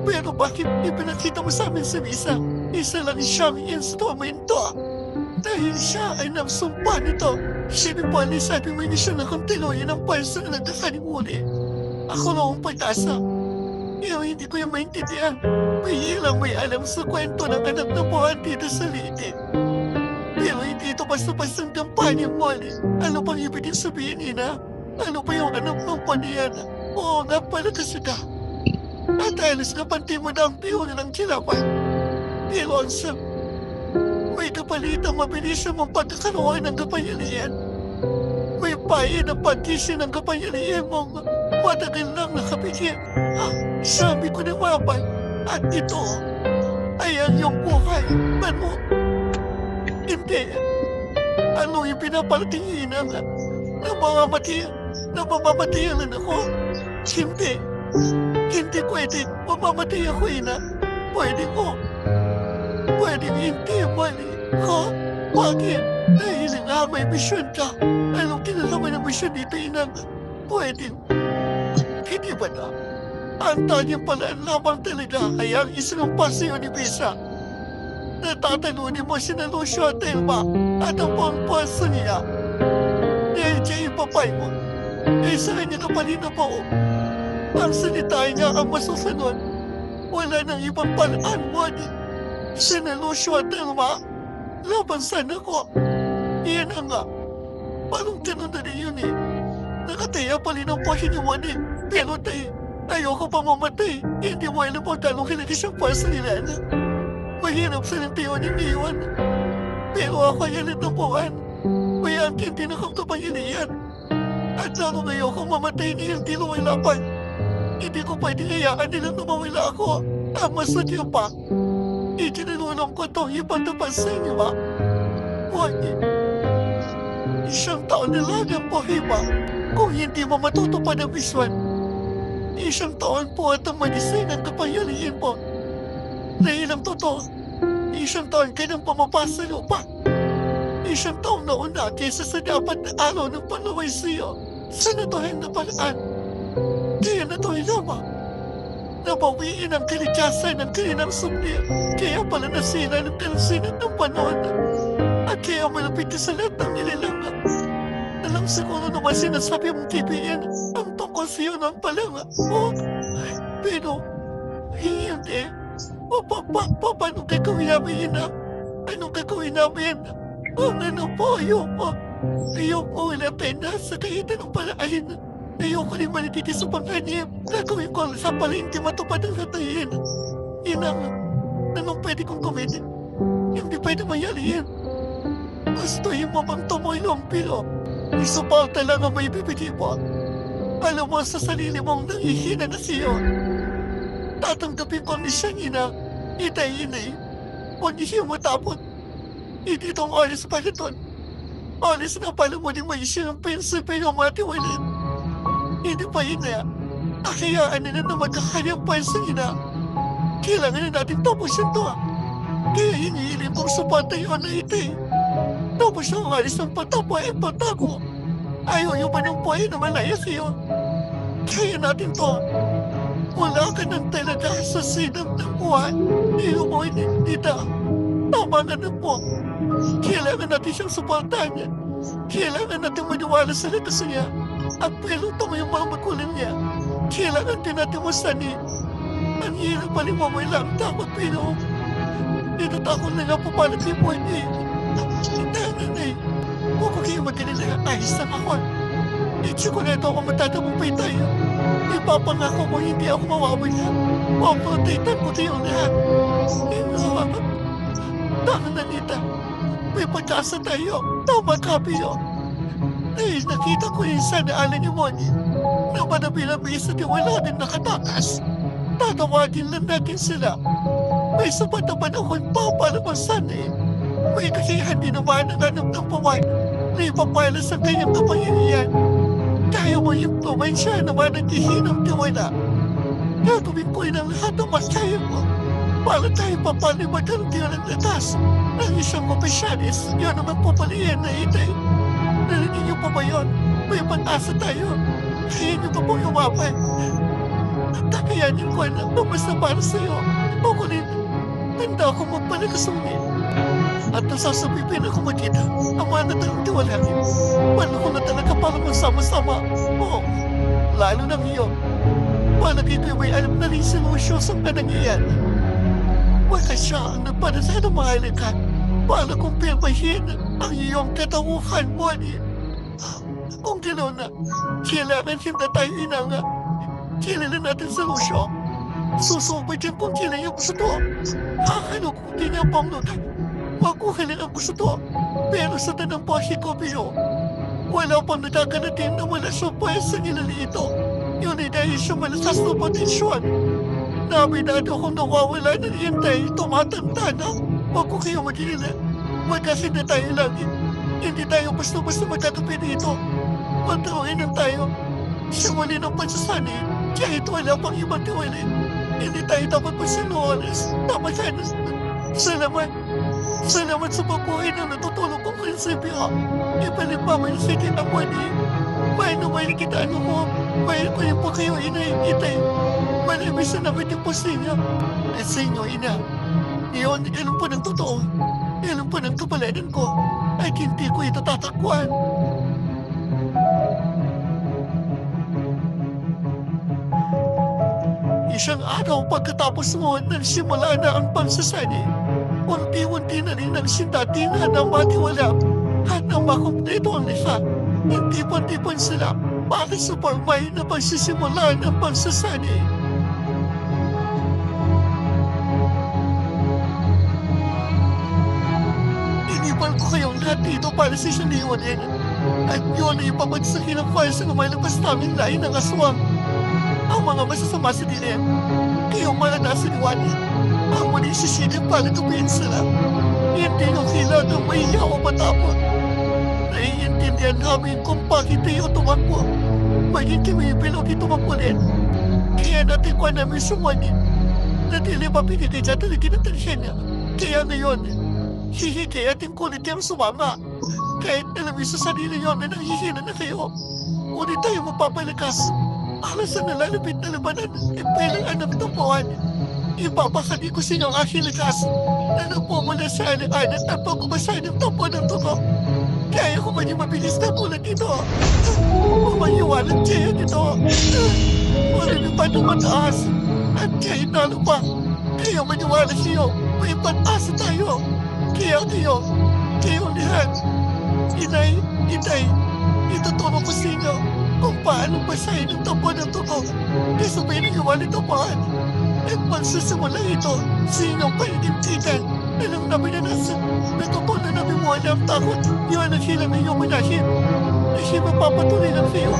Pero bakit ipinakita mo sa amin sa misa? Isa lang siyang instrumento. Dahil siya ay nagsumpa nito. Sino po ang sabi mo niya siya na kontinuyin ang pansa na nagkakalimuti? Ako lang ang pag-asa. Pero hindi ko yung maintindihan. May ilang may alam sa kwento ng anak na buwan dito sa litin. Pero hindi ito basta-bastang kampanya mo. Ano pang ibig sabihin, Ina? Ano pa yung anak ng paniyan? Oo nga pala kasi ka. At alas kapanti mo na ang piyona ng kilapan. Pero ang may kapalitan mabilis mong pagkakaroon ng kapanyalian. May paye na pagkisi ng kapanyalian mong matagal lang nakapigil. Sabi ko na mapay, at ito ay ang iyong buhay. Ano? Hindi. Ano yung pinapalatingin na mamamatiyan ako? Hindi. Hindi pwede. Mamamatay ako, Ina. Pwede ko. Pwede hindi, mali. Ha? Bakit? Dahil nga may misyon ka. Anong kinalaman ng misyon dito, Ina? Pwede. Hindi ba na? Ang tanyang palaan lamang talaga ay ang isang pasiyo ni Bisa. Natatalunin mo si Lucio at Elma at ang pangpasa niya. Dahil siya ipapay mo. Eh sa kanya kapalit na po. Ang salita niya ang masusunod. Wala nang ibang palaan mo. Si Lucio at Elma, laban sana ko. Iyan na nga. Parang ganun na rin yun eh. Nakataya pa rin ang pahiniwan eh. Pero ayoko pa mamatay. Hindi mo alam kung talong kilala siyang pasa nila na. Mahirap sa natiyon yung iwan. Pero ako yan at napuan. May angkin din akong kapangilian. At lalo ngayon kung mamatay niya hindi lumilapan. Hindi ko pwede hayaan nila na mawala ako. Mas na diyan pa. Itinulong ko itong ipatapas sa inyo ba? Huwag isang taon na lang ang buhay ba? Kung hindi mo matutupad ang miswan. Isang taon po at ang manisay ng kapangyarihan po. Dahil ang totoo, isang taon ka nang pumapasa lupa. Isang taon na una kaysa sa dapat na araw ng panaway sa iyo sa natuhin na paraan. Kaya natuhin lamang. Nabawiin ang kaligtasan ng kanilang sumli. Kaya pala nasira ng kalusinat ng panahon. At kaya malapit ka sa lahat ng nilalang. Alam siguro naman sinasabi mong kaibigan ang tungkol sa iyo ng palang. Pero, hindi. Paano gagawin namin yun? Anong gagawin namin? Ano po, ayoko. Ayoko wala pena sa kahit anong paraan. Ayoko rin manititi sa panganib. Gagawin ko sa pala hindi matupad ang latayin. Anong pwede kong gawin? Hindi pwede mangyari yan. Gustuhin mo bang tumulong, pero isuporta lang ang may bibigay mo. Alam mo sa sarili mong nangihina na siyo. Tatanggapin ko ni siyang ina. Itay-inay. Huwag niyo matapot. Hindi itong oras pa ito. Oras na pala mo din may siyang prinsipyo ng matiwalan. Hindi pa ina. Akayaan na na magkakanyang pansa ina. Kailangan na natin tapusin to. Kaya hinihiling kong suporta yun na itay. Tapos ang alis ng patapa ay patago. Ayaw yung manong buhay na malaya sa'yo. Kaya natin to. Wala ka nang talaga sa sinang ng buwan. Iyo mo inita. Tama ka na po. Kailangan natin siyang suportahan niya. Kailangan natin maniwala sa lakas niya. At peluto mo yung mga magulang niya. Kailangan din natin masani. Ang hirap palimamay lang takot pero natatakot na nga po pala di po hindi. Nanay, huwag ko kayo magkanila. Ayos lang ako. Itsukuneto ako matatamumpay tayo. Ipapangako mo hindi ako mawawala. Maprotektan ko kayo lahat. Tama na nita. May pagkasa tayo. Tama ka, Pio. Dahil nakita ko yung sana alam niyo mo na manabilang bisa di wala din nakatakas. Tatawagin lang natin sila. May sapat na panahon pa para masanay. May kasiyahan din naman ang hanap ng pawan na ipapala sa kanyang kapangyarihan. Kaya mo yung tumayin siya naman ang hihinang tiwala. Gagawin ko rin ang lahat ng masaya mo para tayo papalibad ang tiwalang latas ng isang opisyalis. Yun naman po pala yan na itay. Narinig niyo pa ba yun? May pag-asa tayo. Kaya niyo pa po umapay. At kakayanin ko na basta para sa'yo. Ako rin, tanda ako magpalagasungin. At nasasabipin ako magkita ang mga natang tiwalangin. Paano ko na talaga para magsama-sama? Oo, lalo na ngayon. Palagi ko'y may alam na rin sinusyos ang kanangiyan. Wala siya ang nagpanasa ng mga alikan para kung pirmahin ang iyong katawuhan mo ni. Kung gano'n na, kailangan hindi tayo inanga. Kailangan natin sa lusyo. Susubay din kung kailangan ko sa to. Kakano kung di niya pamnutan. Makuhalin ang gusto to. Pero sa tanang pahig ko, Pio, wala pang nakakanatin na wala siyang pwesa nilali ito. Yun ay dahil siya malasas na potensyon. Nabinado akong nawawala ng hintay, tumatanda na. Huwag ko kayo magigila. Magkasin na tayo lagi. Hindi tayo basta-basta magkatabi dito. Magtawin lang tayo. Siya muli ng pansasani, kahit wala pang ibang tiwali. Hindi tayo dapat pasinuolas. Tama ka na. Salamat. Salamat sa pagbuhay na natutulog kong prinsipyo. Ipalipaman sa kita mo ni. May naman kita ano mo. May ko yung pa kayo inayin-itay. Marami sa namin yung posinya. At sa inyo, ina. Iyon, ilan po ng totoo. Ilan po ng kapaladan ko. At hindi ko ito tatakwan. Isang araw pagkatapos mo nagsimula na ang pagsasani. Unti-unti na rin ang sindatina ng matiwala at ang makumpleto ang liha. Nagtipon-tipon sila para sa formay na pagsisimula ng pagsasani. Inipal ko kayong lahat dito para sa isang liwanin. At yun ay ipapagsakin ang fire sa lumalabas namin lain ng aswang. Ang mga masasama sa dilim, kayong malanasan iwanin. Ang muli sisilip para tupiin sila. Hindi nyo kailangang mahiya o matapot. Naiintindihan namin kung bakit tayo tumakbo. Maging kami bilog tumakbo din. Kaya natin ko namin sumanin. Natili pa pinigay dyan talaga na tansya niya. Kaya ngayon, hihigay ating kulit yung sumama. Kahit alam sa sarili yun na nanghihina na kayo. Ngunit tayo mapapalakas. Alas sa nalalapit na labanan, ipilaan ng tupuan. Ipapakali ko sa inyo ang aking lakas na nagpumula sa anak-anak at pagkumasa ng tupo ng tuko. Kaya ko man yung mabilis na tulad ito. Umayuwalan siya dito. Malilipan ng mataas. At kahit nalo pa, kaya maniwala siyo. May pag-asa tayo. Kaya kayo lahat. Inay, ituturo ko sa inyo kung paano basahin ang tupo ng tuko. Kasabay ng iwanan tupuan. At magsasimula ito sa inyong paninimtikan. Alam namin na natutunan namin mo ang takot. Yun ang hilang ng iyong manahim. Na siya mapapatuloy lang sa iyo.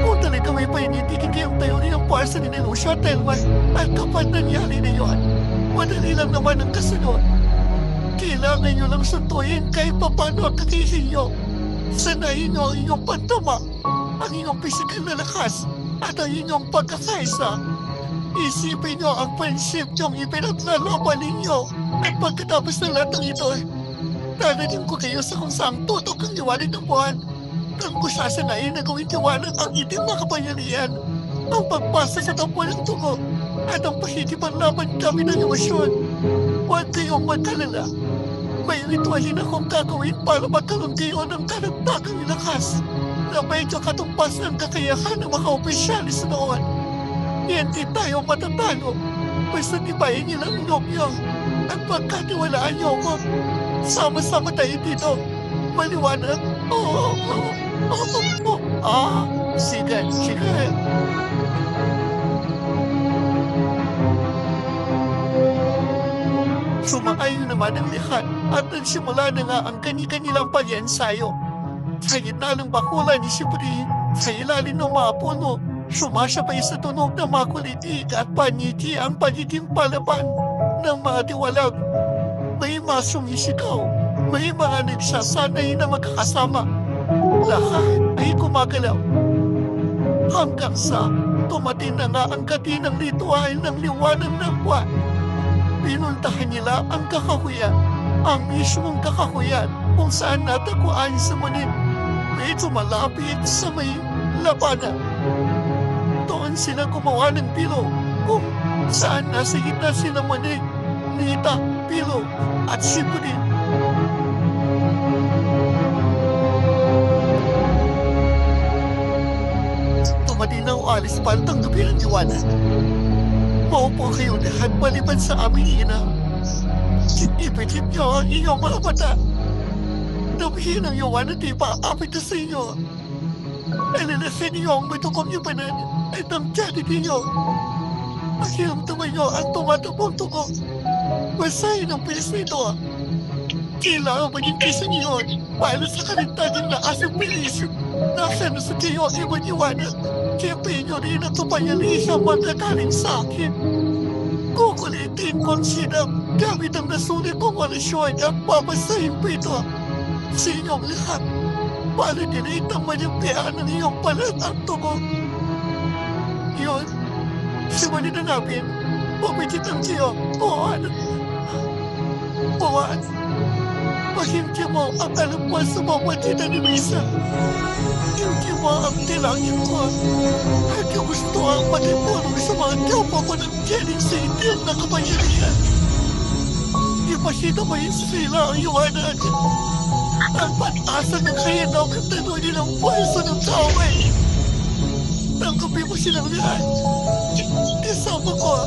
Kung talaga may paninitikin kayong tayo rin ang puwersa ni Lucio at Telman at kapag nangyari na yun, madali lang naman ang kasunod. Kailangan nyo lang suntuin kahit papano ang kakayahin nyo. Sanayin nyo ang inyong pantama, ang inyong pisikal na lakas at ang inyong pagkakaisa. Isipin nyo ang prinsip nyong ipinaglalaban ninyo. At pagkatapos ng lahat ng ito, dadating ko kayo sa kung saan tutok ang liwanag ng buwan. Kung ko sasanayin na gawin liwanag ang itim na kapangyarihan, ang pagpasa sa tapuan ng tugo, at ang pahitipang laban kami ng emosyon. Huwag kayong magkalala. May ritualin akong gagawin para magkaroon kayo ng karagdagang lakas na medyo katumpas ng kakayahan ng mga opisyalis noon. Hindi tayo matatalo. Basta tibayin niyo lang loob niyo at pagkatiwalaan niyo ako. Sama-sama tayo dito. Maliwanag? Oo. Sige. Sumaayon naman ang lahat at nagsimula na nga ang kani-kanilang pag-ensayo. Sa gitna ng bakulan ni Sipri, sa ilalim ng mga puno, sumasabay sa tunog ng mga kulitig at paniti ang pagiging palaban ng mga tiwalag. May mga sumisigaw, may mga nagsasanay na magkakasama. Lahat ay gumagalaw. Hanggang sa tumating na nga ang katinang ritual ng liwanag ng buwan. Pinuntahan nila ang kakahuyan, ang mismong kakahuyan kung saan natakuan sa munin. Medyo malapit sa may labanan. Doon sila gumawa ng pilo kung saan nasa gitna sila Manig, Nita, Pilo at Sipudin. Tumating na ualis para tanggapin ang liwanag. Maupo kayo lahat maliban sa aming ina. Ipitit niyo ang iyong mga mata. Dabihin ang iwan at ipaapit na sa inyo. Alalasin niyo ang matukong ibanan at ang tiyanin ninyo. Pakiramdaman niyo ang tumatapong tuko. Basahin ang pilis nito. Kailangan maging kisa niyo para sa karintanin na asang pilis. Nasa na sa kayo ang ibang iwanan. Siyempre niyo rin ang tupayanin sa magkakaling sa akin. Kukulitin kung sinang gamit ang nasulit kong orasyon at babasahin po ito sa inyong lahat para dinit ang manyampihan ng iyong balat at tugo. Yun, simulan na namin. Pumititan kayo. Buwan. Pahimki mo ang alampuan sa mamatitan ni Misa. Himki mo ang tilangin ko. At yung gusto ang matipulong sa mga kapwa ko ng tiyaning sa itim na kapangyarihan. Ipakita mo yung sila ang iwanan. Ang pag-asa ng kainaw ng tanunin ng pweso ng kaway. Tanggapin mo silang lahat. Isama ko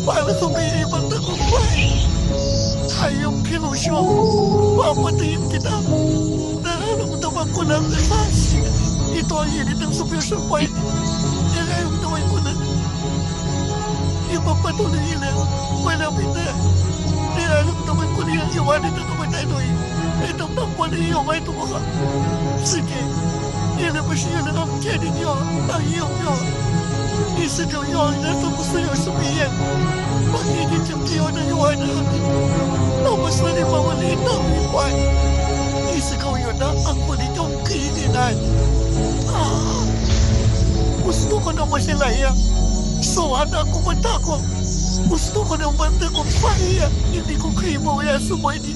para kumihibang tagumpay. Tayong kinusyo, papatayin kita. Nararamdaman ko ng lakas. Ito ang init ng suppression point. Nararamdaman ko na. Ipapatuloy nila. Malapit na. Nararamdaman ko nilang iwanan na tumatanoy. Itong tampo na iyo may tumuka. Sige, ilabas niyo na ang tiyanin niyo, ang iyong niyo. Isagaw niyo ang natapos na iyo sumiyan. Pag-initip niyo ng iwanan. Tapos na rin mawaliit ang iwan. Isagaw niyo na ang muli niyong kailinan. Gusto ko na masilaya. Sawana ako matako. Gusto ko na manda kong pahiya. Hindi ko kayo mawaya sa money.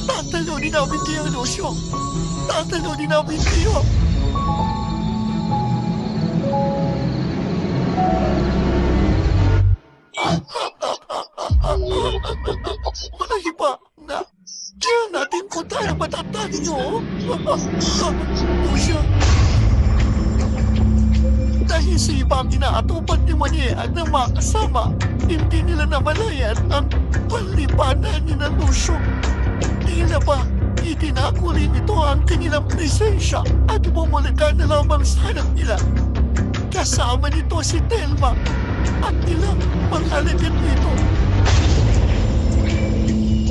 Tatalunin namin kayo, Lucio. Tatalunin namin kayo. Malaki pa na kaya natin kung tayo matatali nyo. Lucia. Dahil sa ibang inaatupan ni Manian ng mga kasama, hindi nila namalayan ang panlipanan ni na Lucio. Tila ba, itinakuli nito ang kanilang presensya at bumulika na lamang sa hanap nila. Kasama nito si Telma at nilang panghalagad nito.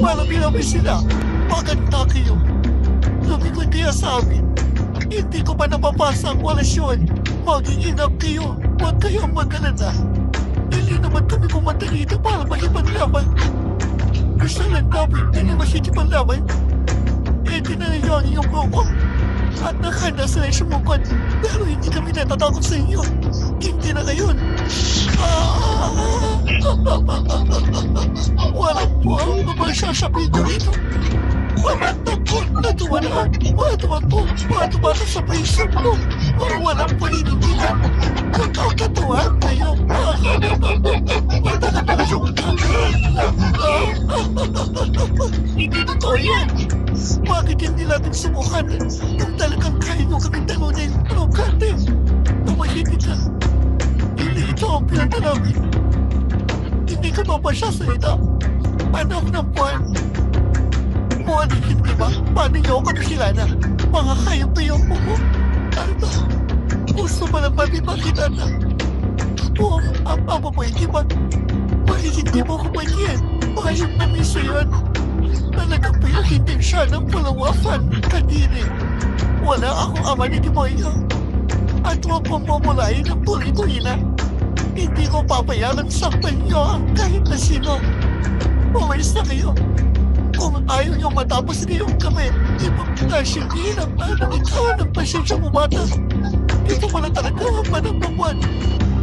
Malami-lami sila, maganda kayo. Lumikoy kaya sa amin, hindi ko pa napapasa ang walasyon. Mag-iinap kayo, huwag kayong mag-alala. Hindi naman kami kumanda dito para makipaglaban. Gusto lang namin, hindi makikipaglaban. Tinanayo ang iyong grupo at nakahanda sila sumukot, pero hindi kami natatakot sa inyo. Hindi na ngayon. Walang po ang magsasabihin ko dito. Walang takot na tuwanan. Walang po, bata sa puso mo. Walang panindigan. Magkakatuwa kayo. Hindi totoo yan. Bakit hindi natin subukan kung talagang kaya nyo kami talunin? Rogate, tumahimik ka. Hindi ito ang pinata namin. Hindi ka mapasya sa ito. Anak ng buwan. Buwan, hindi ba? Paano nyo ako nakilala? Mga kayong pa yung buko. Ano ba? Gusto ba lang mabibakita na? Totoo, ang ama mo, hindi ba? Bakit hindi mo kumanyan? Bakit namiso yan? Talagang pinahitin siya ng palawakan kadiri. Wala akong ama ni Timoyo. At huwag mong mamulayin ng tuloy-tuloy na. Hindi ko papayalang saktan niyo ang kahit na sino. Umalis na kayo. Kung ayaw niyo matapos ngayong kami, ipagkakasilin ang anong ikaw ng pasensya mo bata. Ito pala talaga ang panagpamuan.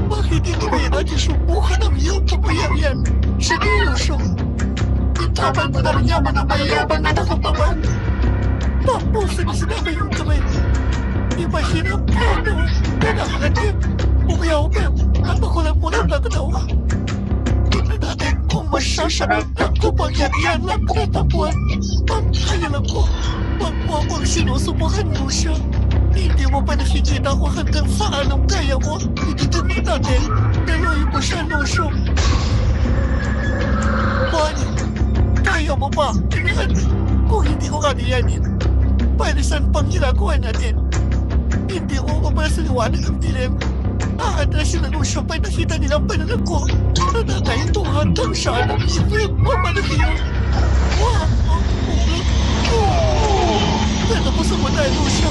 Bakit hindi kayo natin subukan ang iyong kapayayan? Sige, Lucio. Itabang mo na rin yaman ang mayabang na nakapaman. Tapos na sinabi yung kamay. Imahinap ko ano, pinakalatip. Umiyaw-umiyaw at ako lang muna nagdawa. Tignan natin kung masyasabi ng kapangyarihan lang natapuan. Ang kaya lang ko, wag mo akong sinusubukan mo siya. Hindi mo pa nakikita ko hanggang saan ang kaya mo. Ititignan natin, daloy mo siya, Lucio. Bonnie, kaya mo ba? Tingnan, kung hindi ko kaniyanin, para saan pang ginagawa natin? Hindi ko mapasaliwanag ang dilim. Aadresin na Lucio pa'y nakita nilang pananag ko. Nanakaintuhan kang siya ng isip. Mamalaki yun. Natapos mo tayo, Lucio.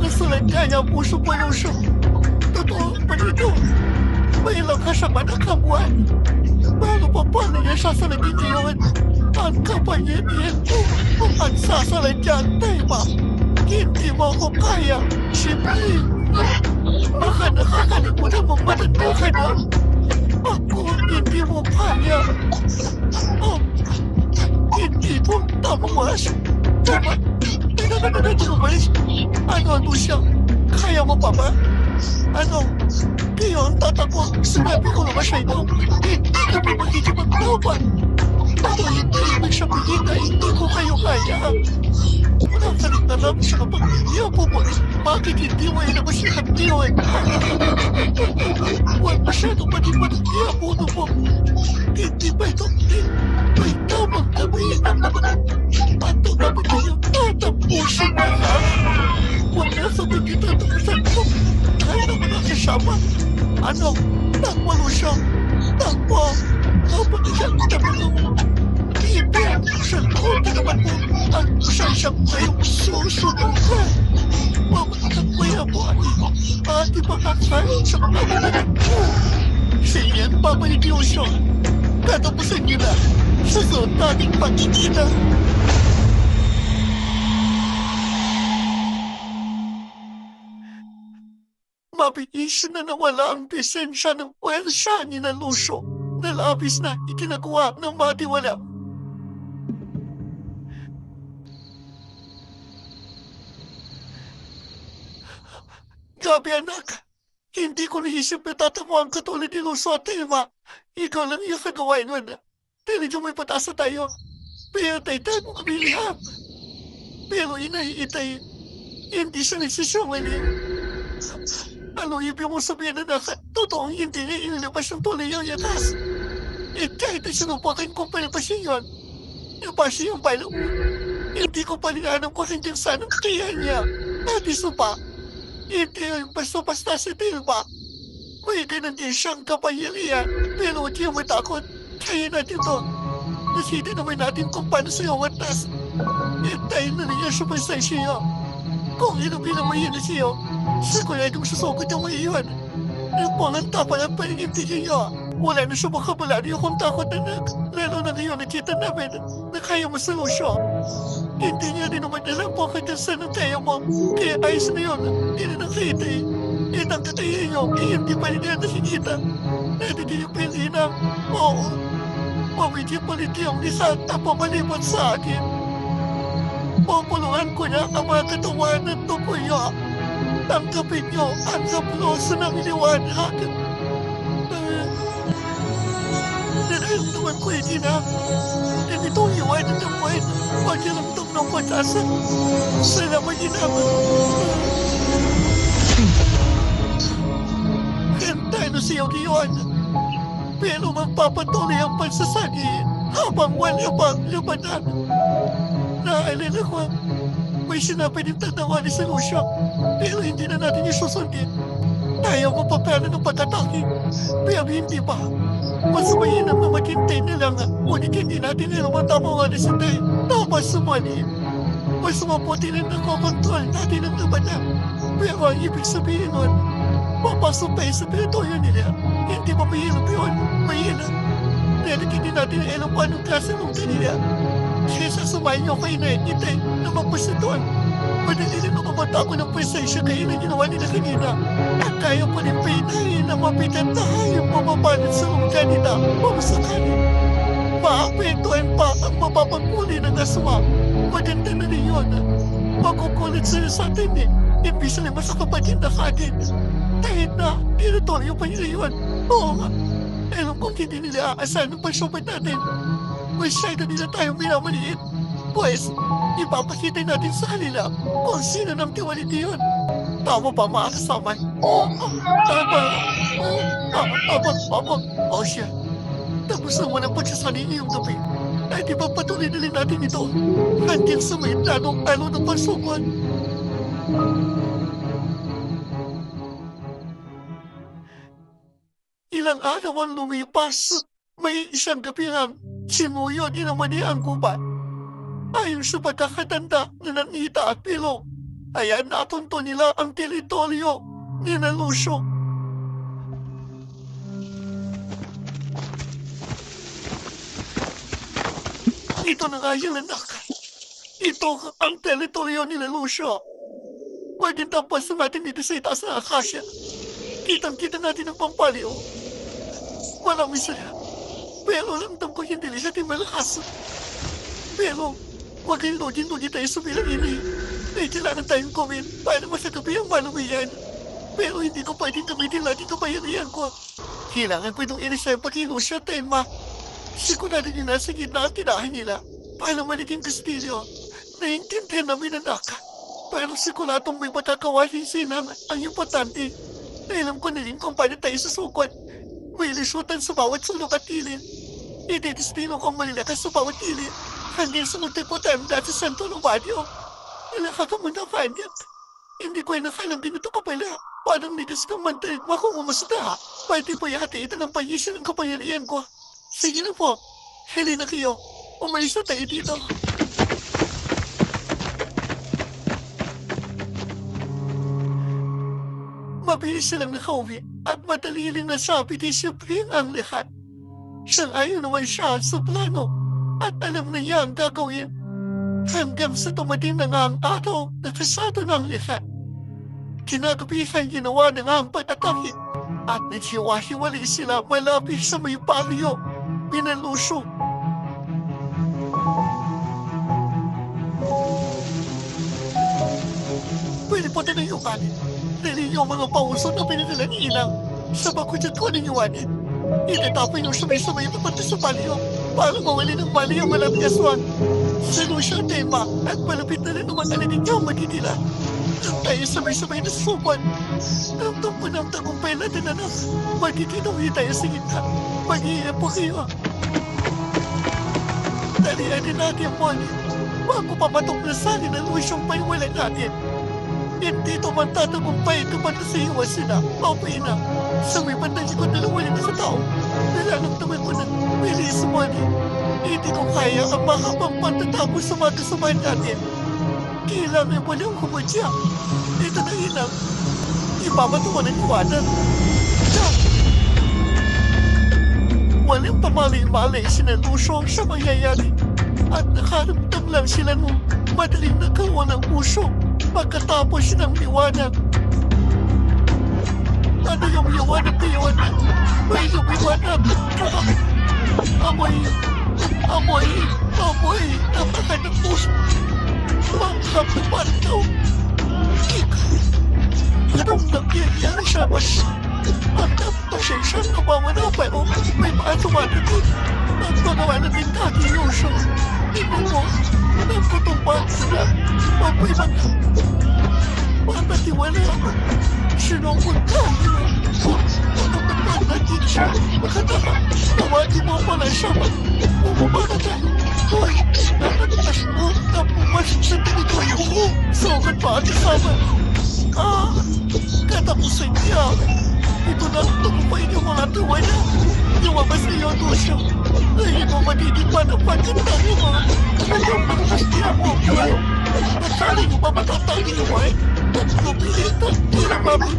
Nasulat kaya ang puso mo, Lucio. Totoo pa dito. May ilang kasama ng kabuan. Bago pa paano niya sasaladin yun? Ang kapangyarihan ko. Ang sasaladyan, Tema. Hindi mo ako kaya. Siyempre, baka nakakalimutan mong matanda ka na. Ako, hindi mo kaya. Hindi mo tamawas. Tama. Tamawas. Ano, Lucia? Kaya mo pa ba? Ano? Kayo ang tatakbo. Sinabi ko naman siya ito. Hindi kami makikipaglaban. Pero hindi ibig sabihin na hindi ko kayo kaya. Nakalit na lang siya kapag hindi ako bumalik. Bakit hindi mo ilabas yung hatiwan? Huwag masyadong manipan ang diabono mo. Hindi ba ito? May tamang gabayin ang naman. Pato namin kayo tatapusin na lang. Wala sa kita tapusan ko. Kaya naman ang kasama. Ano? Takbo siya. Takbo. Kapag siyang tabalong. Ibig siya ko naman mo. At siya siyang ngayong susunod. Mamatagmaya mo at ipakakain sa mga kanalag mo. Siyan, babalik yun siya. Katapusan niyo na. Susunod nating pagkikita. Mabilis na nawala ang presensya ng puwersa ni na Lucio na labis na itinagawa ng matiwala. Gabi anak, Hindi ko naisip na tatamuan katulad ni Luso at Telma. Ikaw lang yung kagawain mo na. Talagang may patasa tayo. Pero tayo mo kami liham. Pero inay, hindi siya nagsisyungaling. Ano ibig mo sabihin na totoong hindi niya inilabas yung tuloy yung yatas? Kahit na sinubukan kong palapasin yun, napasa yung balo mo. Hindi ko palinanong kung hanggang saan ang kakayahan niya. At isa pa, hindi yung basta-basta si Tilba. May ganun din siyang kapangyarihan, pero huwag kayong matakot. Kaya natin to. Nakita naman natin kung paano sa'yo watas. Tayo na niya sumasay siya. Kung inumin ang mahina siya, siguradong susugod yung mahiyon. Walang tapal ang paningintigin niya. Wala na siya makabalari kung takot na lalo na ngayon nakita namin na kaya mo sa lusyo. Hindi niya rin naman alam kung hanggang saan ang kaya mo. Kaya ayos na yun, hindi na nakita eh. Ang katayin niyo, hindi pa rin niya nakikita. Hindi niyo pinina. Oo, pamilya palit yung isa at pamalibot sa akin. Populuhan ko na ang mga katawan ng tukoy niyo. Tanggapin niyo ang haploso ng iliwanag. Nararamdaman ko hindi na ganitong iwanan ng buwan. Pagkiramdam ng pag-asa. Salamat ginawa. Hantay na siya ngayon. Pero magpapatuloy ang pagsasagi habang wala pang labanan. Naaalala ko, may sinabi din tatawa ni Salusyo, pero hindi na natin isusundin. Tayo mapapala ng pagkataki, pero hindi pa. Mas mainam na maghintay na lang, ngunit hindi natin na matama nga na sa tayo. Tapos sumali. Mas mabuti na nakokontrol natin ang labanan. Pero ang ibig sabihin nun, papasok tayo sa teritoryo nila. Hindi pa mahirap yun, mahirap. Dahil hindi natin alam kung anong klase ng kanila. Kaya sasamahin niyo kayo na itay na magpusta doon. Madali na nakamata ako ng presensya kayo na ginawa nila kanina. At kaya pa rin painahin na mapitan na hayang mapapalit sa lugar nila. Mamasakali. Maapektuhan pa ang mapapagpuli ng aswa. Maganda na rin yun. Makukulit sila sa atin eh. Imbis na mas kapatid na katin. Kahit na, teritoryo pa nila yun. Oo nga. Alam kong hindi nila aasahan ng pasyupan natin. Masyado nila tayong minamaliit. Pues, ipapakita natin sa kanila kung sino ng tiwalit yun. Tama ba mga kasama? Oo, tama. Tama. O siya, tapos na walang pagsasani ngayong gabi. Ay di ba patuloy na rin natin ito hanggang sa may planong alo ng pasukan. Ilang araw ang lumipas. May isang gabi ang sinuyo din naman niya ang gubat. Ayon sa pagkakatanda na Nanita at Pilong, ayan natunto nila ang teritoryo ni Lucio. Ito na nga yung anak. Ito ang teritoryo ni Lucio. Pwede tapos natin dito sa itaas na akasya. Kitang-kita natin ang pampaliw. Walang misaya. Pero ramdam ko hindi natin malakas. Pero, huwag kayong lugin-lugi tayo sa bilang ini. May kailangan tayong gawin para masagabi ang malumiyan. Pero hindi ko pwedeng gamitin natin kabayarihan ko. Kailangan ko itong inisay pag-ilusya, Tenma. Sigurado nyo nasa gitna ang tinahan nila. Para maliting kastilyo. Naiintindihan namin anak. Pero siguradong may matakawaling sinang ang importante. Alam ko na rin kung paano tayo susukot. May lisutan sa bawat sulok at ilin. Ididestino kong malilakas sa bawat ilin. Hanggang sa magtiputan dati sa Santo Romario. Nakakamunang kanyak. Hindi ko ay nakalang ganito ka pala. Parang nidas kang mantalig mo kung umusda. Pwede po yate ito ng payisin ng kapangyarihan ko. Sige na po. Hili na kayo. Umalis na tayo dito. Mabilis silang nakauwi at madali rin nasabi ni Siyempre ang lahat. Siyang ayaw naman siya sa plano at alam na niya ang gagawin. Hanggang sa tumating na nga ang araw na kasado ng lahat. Kinagabihan ginawa na nga ang pagtataki at naghiwa-hiwalay sila malapit sa may baryo, Pinalusyo. Pwede po tayo yung kanin. Dahil yung mga pauso na pinadalang inang sa bakudyan ko ng iwanin. Itatapon yung sabay-sabay na pati sa baliyo para mawali ng baliyo malapit aswang. Sa Lucia Tema at malapit na rin naman alinin niyo magigila. Nang tayo sabay-sabay na susupan. Nang po ng tagumpay natin anak. Magiginawi tayo sa gitna. Mag-iiyak po kayo. Dalihan din natin ang money. Bago pa matuklasan ang Luciong paiwala natin. Hindi ito man tatagumpay ito man sa iwas sila. Okay na. Sa may bandang likod na nawali na sa tao. Nilalamdaman ko na release money. Hindi ko kaya ang mahabang pantatapos sa mga kasamahan natin. Kailangan mo lang kumadya. Ito na ilang. Ipapatuwa ng iwanan. Diyan! Walang pamalay-malay sina Lucio sa mangyayari. At nakaramdam lang sila nung madaling nakawa ng puso pagkatapos ng liwanag. Ano yung liwanag na yun? May lumiwanag. Amoy, napakan ng puso. Manghapupan daw. Anong nangyayari sa mas? Ang pasensya na mawala pero may maatumanan din. At magawa na din dati yung siya. Hindi mo, nagkutumpaan sila. Mapoy mga. Mapatiwala ako. Sinungkot tayo. Pagkakapag natin siya. Makataka. Tawagin mo pala siya. Bumabaka tayo. Hoy, nakatas mo. Napumas sa teritoryo ko. Sukat pa ang kasama. Katapusan niya. Ito na, tagumpay niyo mga tuwa na. Lumabas na yung dosyo. Ngayon mo madidipan ang pagkantang mo. Kanyang pagkasya mo. Nasali niyo ba matatang niyo ay? Lupilit at tiramami.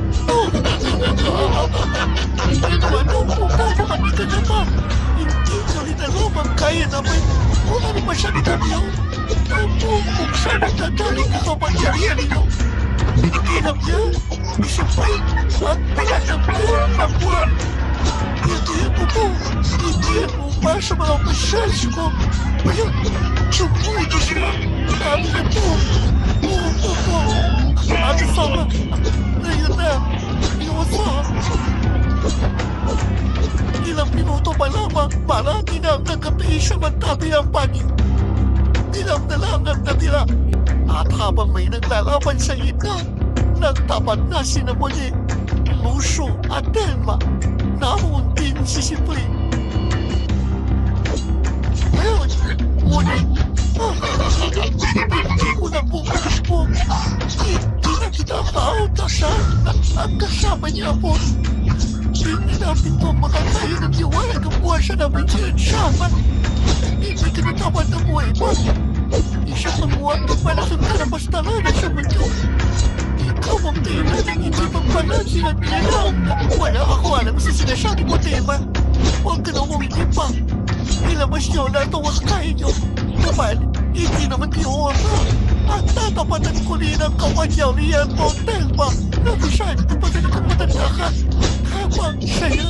Ano po paano kami ka na ba? Hindi ko rin alam ang kaya naman. Kung ano ba siya niyo? Opo, kung siya nagdadaling ka kapangyarihan niyo. Biniginap niya, isipay, at pinagdampuan ng buwan. Hindi mo pa sa mga pasyals ko. Ngayon, sumpuy ko sila. Sabi na po, oo. Ate sama, ngayon na, iwasa. Ilang minuto pa lamang, marami na ang nagkapiin siya magtabi ang pangin. Ilang na lang ang natira. At habang may naglalaban sa gitna, nagtapat na sina Muli, Lucio at Telma. Naroon din si Sipri. Ngayon, Muli, hindi ko na bukas po. Hindi na kita kautasan at kasama niya po. Hindi namin po makatayo ng liwanag ang buwan siya namin sinasama. Hindi ka natamad na buhay mo. Isa sa buwan ng malaking karapastalan sa mundo. Ikaw ang tema ng hindi magbalansi ng nilaw. Wala ako alam sa sinasabi mo, tema. Huwag ka nang umigil pa. Ilabas niyo na ito ang kaya niyo. Naman, hindi naman kayo oras. At tatapatan ko rin ang kapangyarihan mo, Telma. Nabisan ko pa rin kung matanda ka. Habang sa'yo,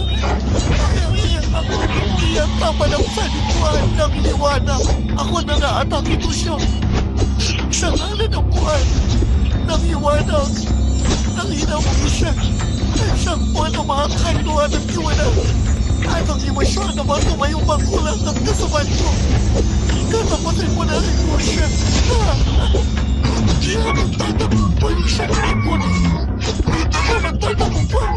ako hindi ang tapanang sa likuan ng liwanag. Ako na nga at ang itusyo. Sa ngalan ng buwan, ng liwanag, ng inawang isa. Isang buwan ang mga kainuan ng liwanag. At ang iwasyon naman tumayong pangkulang ng kasaman ko. Katapasin mo na rin mo siya. Hindi ka magtatagumpay siya ng muli. Hindi ka magtatagumpay.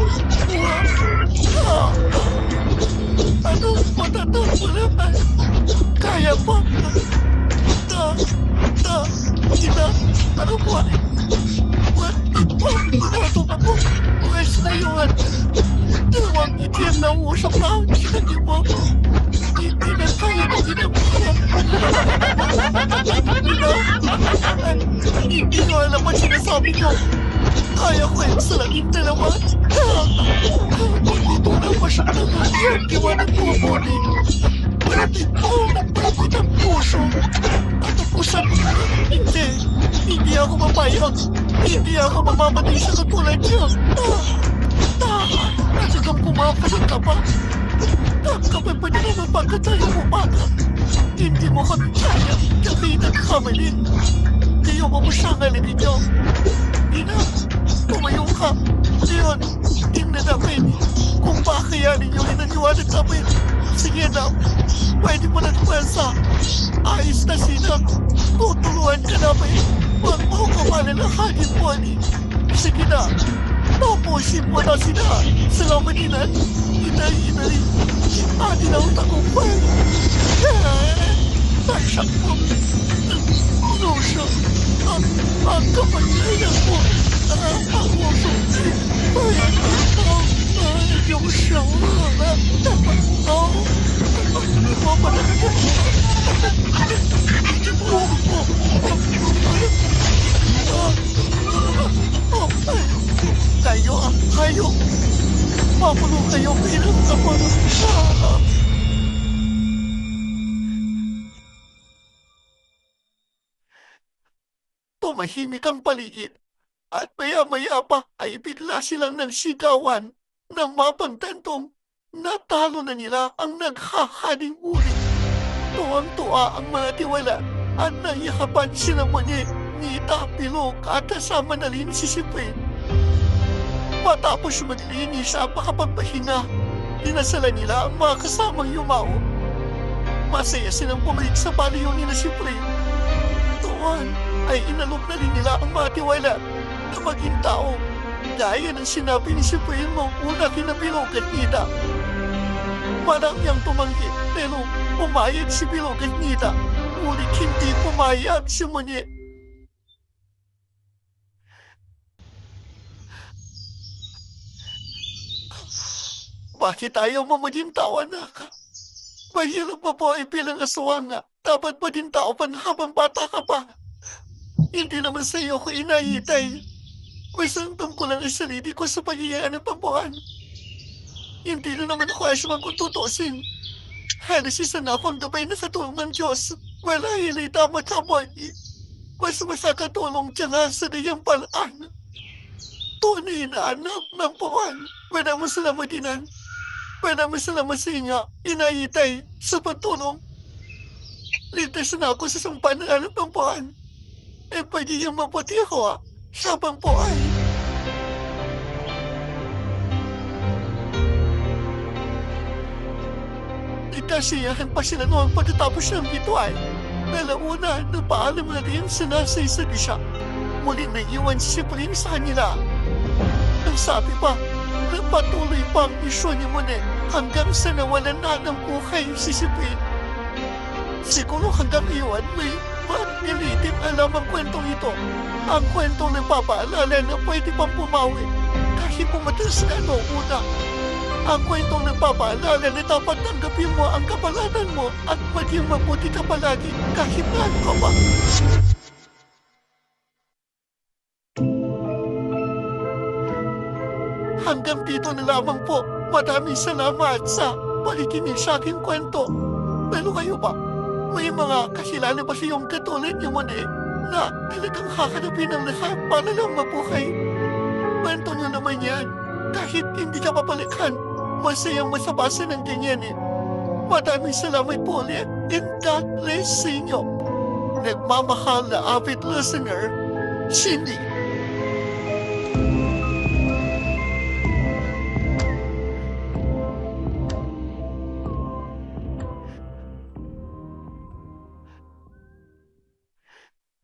Ano matatag mo naman? Kaya pa. Ano po ay? Ito na po. Pwes na yun. Dalawang itiyan na usap na. Hindi mo. Hindi na kaya na ginabuhan. Hindi ko alam ang sinasabi ko. Kaya ko yung salaging dalawa. Dito na masyadong yan. Iwanan ko ang muli. Parating po nagpapit ang puso. At ang pusan ko. Hindi ako mapayag. Hindi ako mamamatay sa katulad niya. Nasagang pumapalag ka pa. Kapag pa niya naman pagkataya mo bata. Hindi mo kami kaya. Kami nagkakamali. Kayo mo mo siyang alipin niyo. Ina, tumayo ka. Ngayon, tingnan namin kung bakayanin yung inaniwanag namin. Sige na, pwede mo na tumansa. Ayos na sina. Tutulungan ka namin. Huwag mo kamalalahanin mo, ani. Sige na, tapusin mo na sila. Salamaninan, inay. Atin ang tagumpay. Tasak mo. Lucio, ang kapangyarihan mo. Ang puso. Yung siya. Kayo. Papulo kayo bilang kapag. Tumahimik ang paligid. At maya-maya pa ay bigla silang nagsigawan ng mapagtantong natalo na nila ang naghahaning uri. Tuwang-tuwa ang mga tiwala at nangyahapan sila muli ni Tapilok at kasama na rin si Sipin. Matapos maglinis at makapagpahinga, dinasala nila ang mga kasamang yumao. Masaya silang bumalik sa palayo nila Sipin. Tuwan ay inalok na rin nila ang mga tiwala na maging tao. Gaya ng sinabi ni Sipin noong una kinabilog at Nita. Marami ang tumanggi pero pumayag si Bilog at Nita. Ngunit hindi pumayag si Moni. Bakit ayaw mo maging tao, anak? Mahirap pa po ay bilang aswang nga. Dapat pa din tao pa habang bata ka pa. Hindi naman sa iyo ko inayitay. Kusang tungkol ang sarili ko sa pagiging ng pambuhan. Hindi na naman ako asyamang kung tutusin. Halos isa na akong gabay na sa tulong ng Diyos. Wala hilay tama kamay. Mas masakatulong siya nga sa diyang palaan. Tunay na anak ng buwan. Wala mo salamat dinan. Wala mo salamat sa inyo. Inayitay sa pagtulong. Ligtas na ako sa sampanan ng pambuhan. Eh, pagiging mabuti ako sa pambuhay. Nagkasiyahan pa sila noon pagkatapos ng ritual. Nalauna, napaalam na rin sila sa isa't isa. Muling naiwan si Siprin sa kanila. Ang sabi pa, nagpatuloy pa ang misyon ni Monet hanggang sa nawalan na ng buhay si Siprin. Siguro hanggang iyon may nilitim alam ang kwentong ito. Ang kwentong nagpapaalala na pwede pang pumawi kahit pumatas na noong una. Ang kwentong nagpapaalala na dapat tanggapin mo ang kapalaran mo at maging mabuti ka palagi kahit na ano ka pa. Hanggang dito na lamang po. Maraming salamat sa pakikinig sa aking kwento. Pero kayo ba? May mga kakilala ba sa iyong katulad niyo mo na talagang hahanapin ang lahat para lang mabuhay? Kwento niyo naman yan. Kahit hindi ka papalikan, masayang masabasa ng ganyan eh. Maraming salamat po ulit and God bless sa inyo. Nagmamahal na avid listener, Cindy.